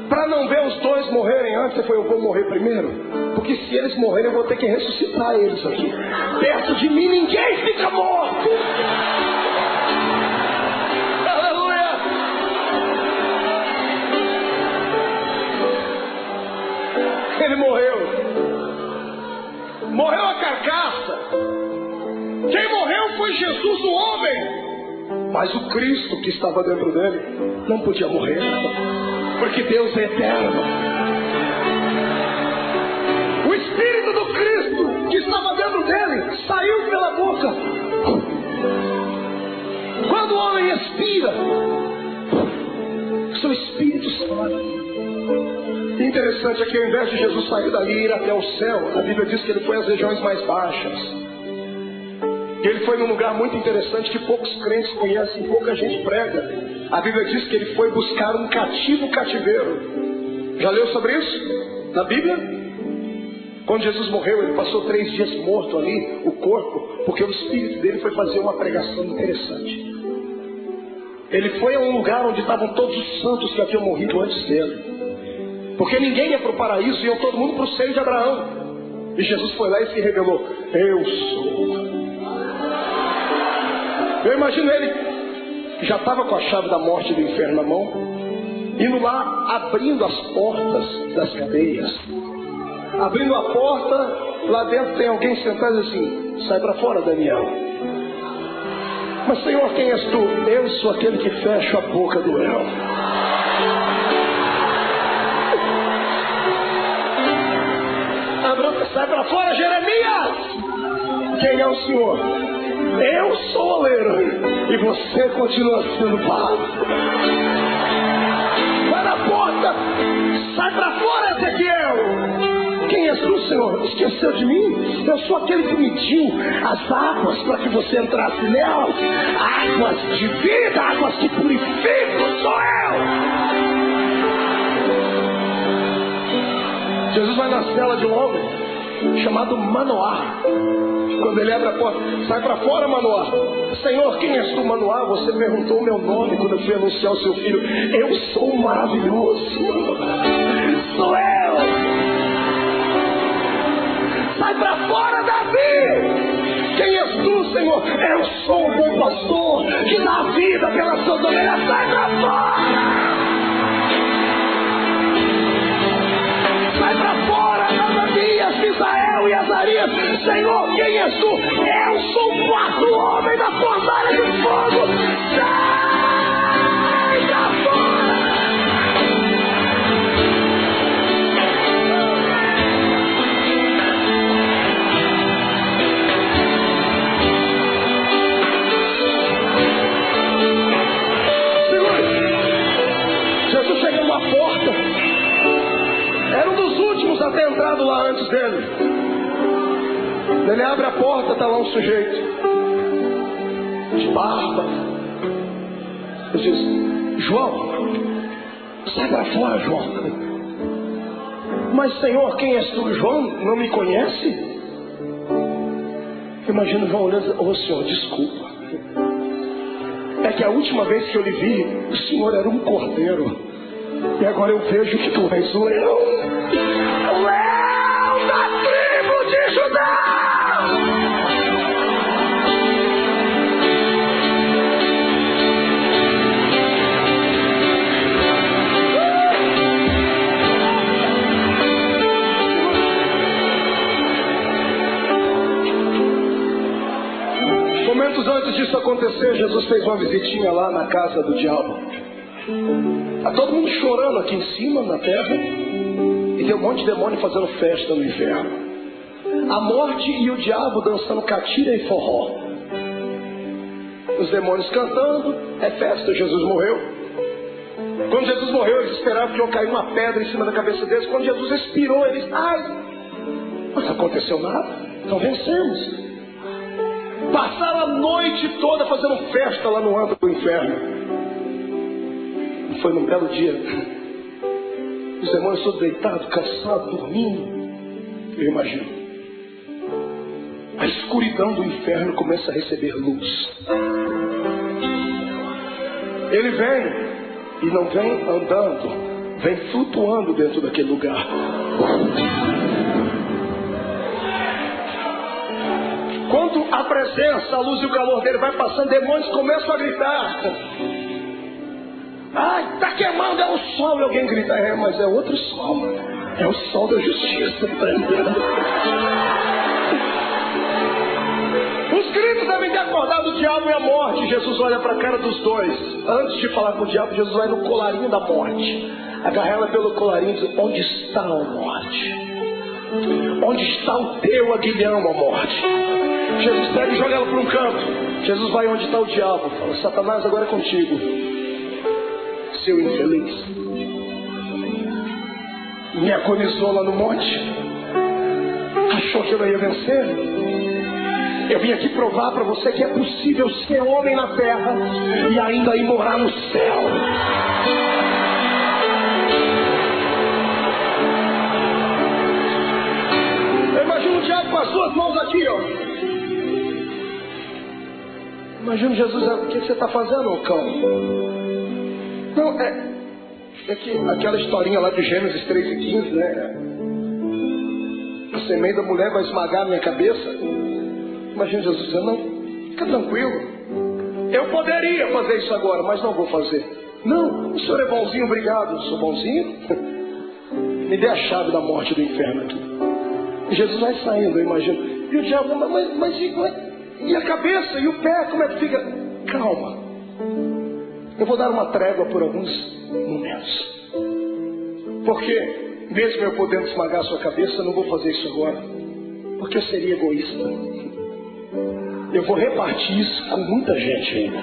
S1: para não ver os dois morrerem antes, ele falou: eu vou morrer primeiro. Porque se eles morrerem, eu vou ter que ressuscitar eles aqui. Perto de mim, ninguém fica morto. Aleluia! Ele morreu. Morreu a carcaça. Quem morreu foi Jesus, o homem. Mas o Cristo que estava dentro dele não podia morrer, porque Deus é eterno. O Espírito do Cristo que estava dentro dele saiu pela boca. Quando o homem expira, seu Espírito sai. Interessante é que ao invés de Jesus sair dali e ir até o céu, a Bíblia diz que ele foi às regiões mais baixas. E ele foi num lugar muito interessante que poucos crentes conhecem, pouca gente prega. A Bíblia diz que ele foi buscar um cativeiro. Já leu sobre isso na Bíblia? Quando Jesus morreu, ele passou 3 dias morto ali, o corpo, porque o espírito dele foi fazer uma pregação interessante. Ele foi a um lugar onde estavam todos os santos que haviam morrido antes dele. Porque ninguém ia para o paraíso, iam todo mundo para o seio de Abraão. E Jesus foi lá e se revelou: eu sou. Eu imagino ele, que já estava com a chave da morte e do inferno na mão, indo lá, abrindo as portas das cadeias. Abrindo a porta, lá dentro tem alguém sentado assim: sai para fora, Daniel. Mas Senhor, quem és tu? Eu sou aquele que fecha a boca do leão. Sai para fora, Jeremias! Quem é o Senhor? Eu sou o oleiro e você continua sendo vaso. Vai na porta! Sai para fora, Ezequiel! Quem és tu, Senhor? Esqueceu de mim? Eu sou aquele que mediu as águas para que você entrasse nelas. Águas de vida, águas que purificam, sou eu! Jesus vai na cela de um homem chamado Manoá. Quando ele abre a porta: sai para fora, Manoá. Senhor, quem és tu, Manoá? Você perguntou o meu nome quando eu fui anunciar o seu filho. Eu sou maravilhoso. Sou eu. Sai para fora, Davi. Quem és tu, Senhor? Eu sou o bom pastor que dá a vida pelas suas ovelhas. Sai para fora. Sai para fora, Ananias, Misael e Azarias. Senhor, quem és tu? Eu sou o 4º homem da fornalha de fogo. Sai para fora. Segure. Jesus chega numa porta. Era um dos últimos a ter entrado lá antes dele. Ele abre a porta, está lá um sujeito de barba. Ele diz: João, sai para fora, João. Mas Senhor, quem és tu? João não me conhece? Imagina João olhando: ô Senhor, desculpa. É que a última vez que eu lhe vi, o Senhor era um cordeiro. E agora eu vejo que tu és o leão. O leão da tribo de Judá. Momentos antes disso acontecer, Jesus fez uma visitinha lá na casa do diabo. Está todo mundo chorando aqui em cima, na terra, e tem um monte de demônio fazendo festa no inferno. A morte e o diabo dançando catira e forró. Os demônios cantando, é festa. Jesus morreu. Quando Jesus morreu, eles esperavam que ia cair uma pedra em cima da cabeça deles. Quando Jesus expirou, eles: ai, mas não aconteceu nada, então vencemos. Passaram a noite toda fazendo festa lá no antro do inferno. Foi num belo dia, os demônios todos deitados, cansados, dormindo. Eu imagino. a escuridão do inferno começa a receber luz. Ele vem, e não vem andando, vem flutuando dentro daquele lugar. Quando a presença, a luz e o calor dele vai passando, demônios começam a gritar. Ai, está queimando, é o sol. E alguém grita, mas é outro sol. É o sol da justiça. Os gritos devem ter acordado o diabo e a morte. Jesus olha para a cara dos dois. Antes de falar com o diabo, Jesus vai no colarinho da morte. Agarra ela pelo colarinho e diz, onde está a morte? Onde está o teu aguilhão, a morte? Jesus pega e joga ela para um canto. Jesus vai onde está o diabo. Fala, Satanás, agora é contigo. Seu infeliz. Me agonizou lá no monte. Achou que eu não ia vencer? Eu vim aqui provar para você que é possível ser homem na terra e ainda ir morar no céu. Eu imagino o diabo com as duas mãos aqui, ó. Imagina Jesus, o que você está fazendo, cão? Não, é que aquela historinha lá de Gênesis 3:15, né? A semente da mulher vai esmagar a minha cabeça. Imagina Jesus dizendo, não, fica tranquilo. Eu poderia fazer isso agora, mas não vou fazer. Não, o senhor é bonzinho, obrigado. Eu sou bonzinho? Me dê a chave da morte do inferno aqui. E Jesus vai saindo, eu imagino. E o diabo, mas e a cabeça e o pé, como é que fica? Calma. Eu vou dar uma trégua por alguns momentos. Porque, mesmo eu podendo esmagar a sua cabeça, eu não vou fazer isso agora. Porque eu seria egoísta. Eu vou repartir isso com muita gente ainda.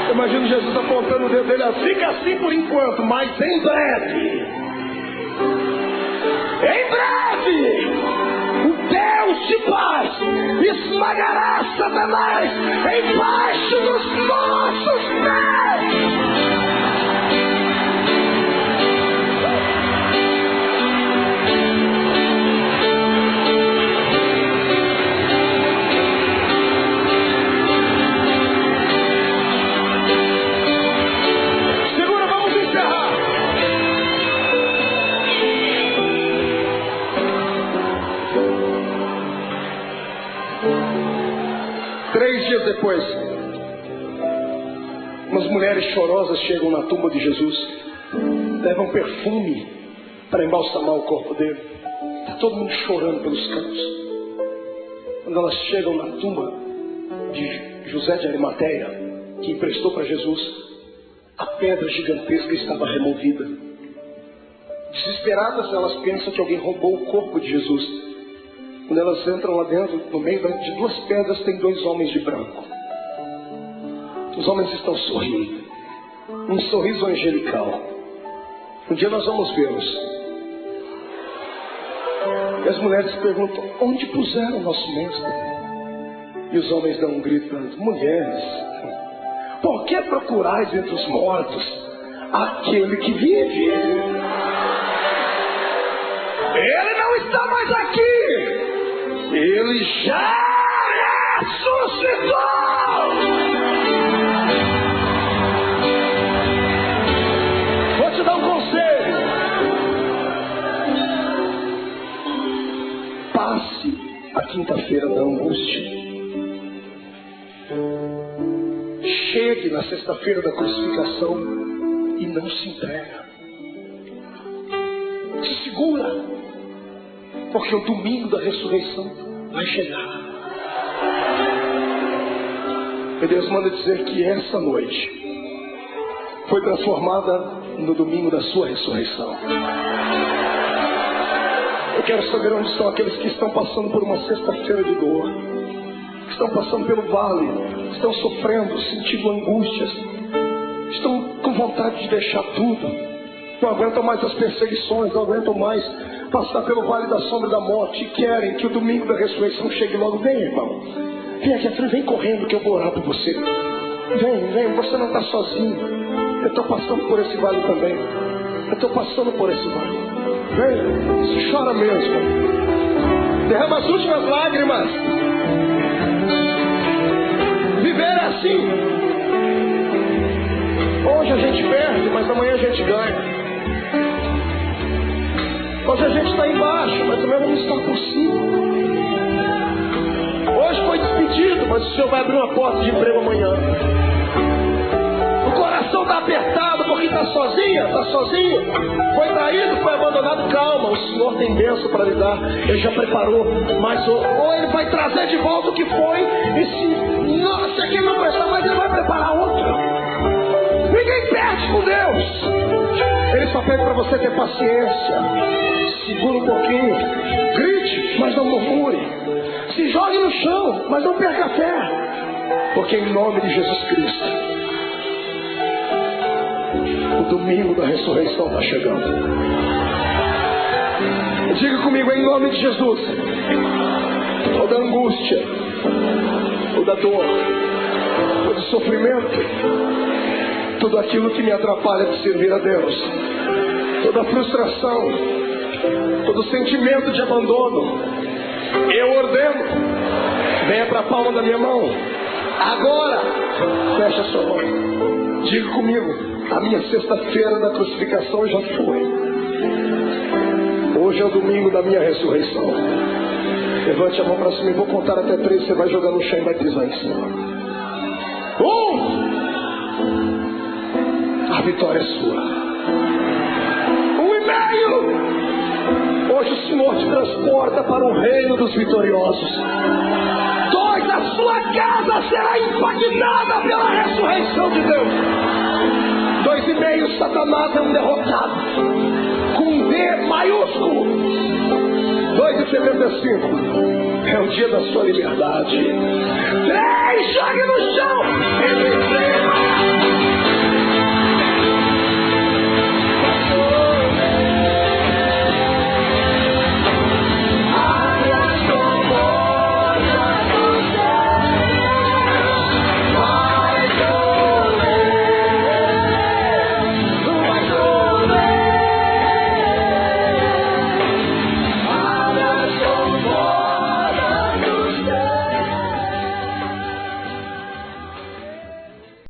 S1: Eu imagino Jesus apontando o dedo dele, fica assim por enquanto, mas em breve, o Deus de paz esmagará Satanás embaixo dos nossos pés. Segura, vamos encerrar. Três dias depois, umas mulheres chorosas chegam na tumba de Jesus, levam perfume para embalsamar o corpo dele. Está todo mundo chorando pelos cantos. Quando elas chegam na tumba de José de Arimateia, que emprestou para Jesus, a pedra gigantesca estava removida. Desesperadas, elas pensam que alguém roubou o corpo de Jesus. Quando elas entram lá dentro, no meio de duas pedras, tem dois homens de branco. Os homens estão sorrindo. Um sorriso angelical. Um dia nós vamos vê-los. E as mulheres perguntam, onde puseram o nosso mestre? E os homens dão um grito, mulheres, por que procurais entre os mortos aquele que vive? Ele não está mais aqui! Ele já ressuscitou! Vou te dar um conselho. Passe a quinta-feira da angústia. Chegue na sexta-feira da crucificação e não se entrega. Se segura. Porque o domingo da ressurreição vai chegar. E Deus manda dizer que essa noite foi transformada no domingo da sua ressurreição. Eu quero saber onde estão aqueles que estão passando por uma sexta-feira de dor, que estão passando pelo vale, estão sofrendo, sentindo angústias, estão com vontade de deixar tudo, não aguentam mais as perseguições, não aguentam mais passar pelo vale da sombra da morte e querem que o domingo da ressurreição chegue logo. Vem, irmão, vem aqui à frente, vem correndo que eu vou orar por você. Vem, você não está sozinho. Eu estou passando por esse vale também. Eu estou passando por esse vale. Vem, chora mesmo. Derrama as últimas lágrimas. Viver é assim. Hoje a gente perde, mas amanhã a gente ganha. Hoje a gente está embaixo, mas amanhã vamos estar por cima. Hoje foi despedido, mas o Senhor vai abrir uma porta de emprego amanhã. O coração está apertado porque está sozinha, está sozinho. Foi traído, foi abandonado. Calma, o Senhor tem bênção para lhe dar. Ele já preparou. Mas ou Ele vai trazer de volta o que foi. E se aqui não prestar, mas Ele vai preparar outro. Ninguém perde com Deus. Ele só pede para você ter paciência. Segura um pouquinho. Grite, mas não murmure. Se jogue no chão, mas não perca a fé. Porque em nome de Jesus Cristo, o domingo da ressurreição está chegando. Diga comigo, em nome de Jesus. O da angústia, o da dor, o do sofrimento, tudo aquilo que me atrapalha de servir a Deus, toda a frustração, todo sentimento de abandono, eu ordeno, venha para a palma da minha mão. Agora, feche a sua mão. Diga comigo, a minha sexta-feira da crucificação já foi. Hoje é o domingo da minha ressurreição. Levante a mão para cima e vou contar até 3. Você vai jogar no chão e vai pisar em cima. 1. A vitória é sua. 1,5. Hoje o Senhor te transporta para o reino dos vitoriosos. 2. A sua casa será impactada pela ressurreição de Deus. 2,5. Satanás é um derrotado. Com D maiúsculo. 2,75. É o dia da sua liberdade. 3. Jogue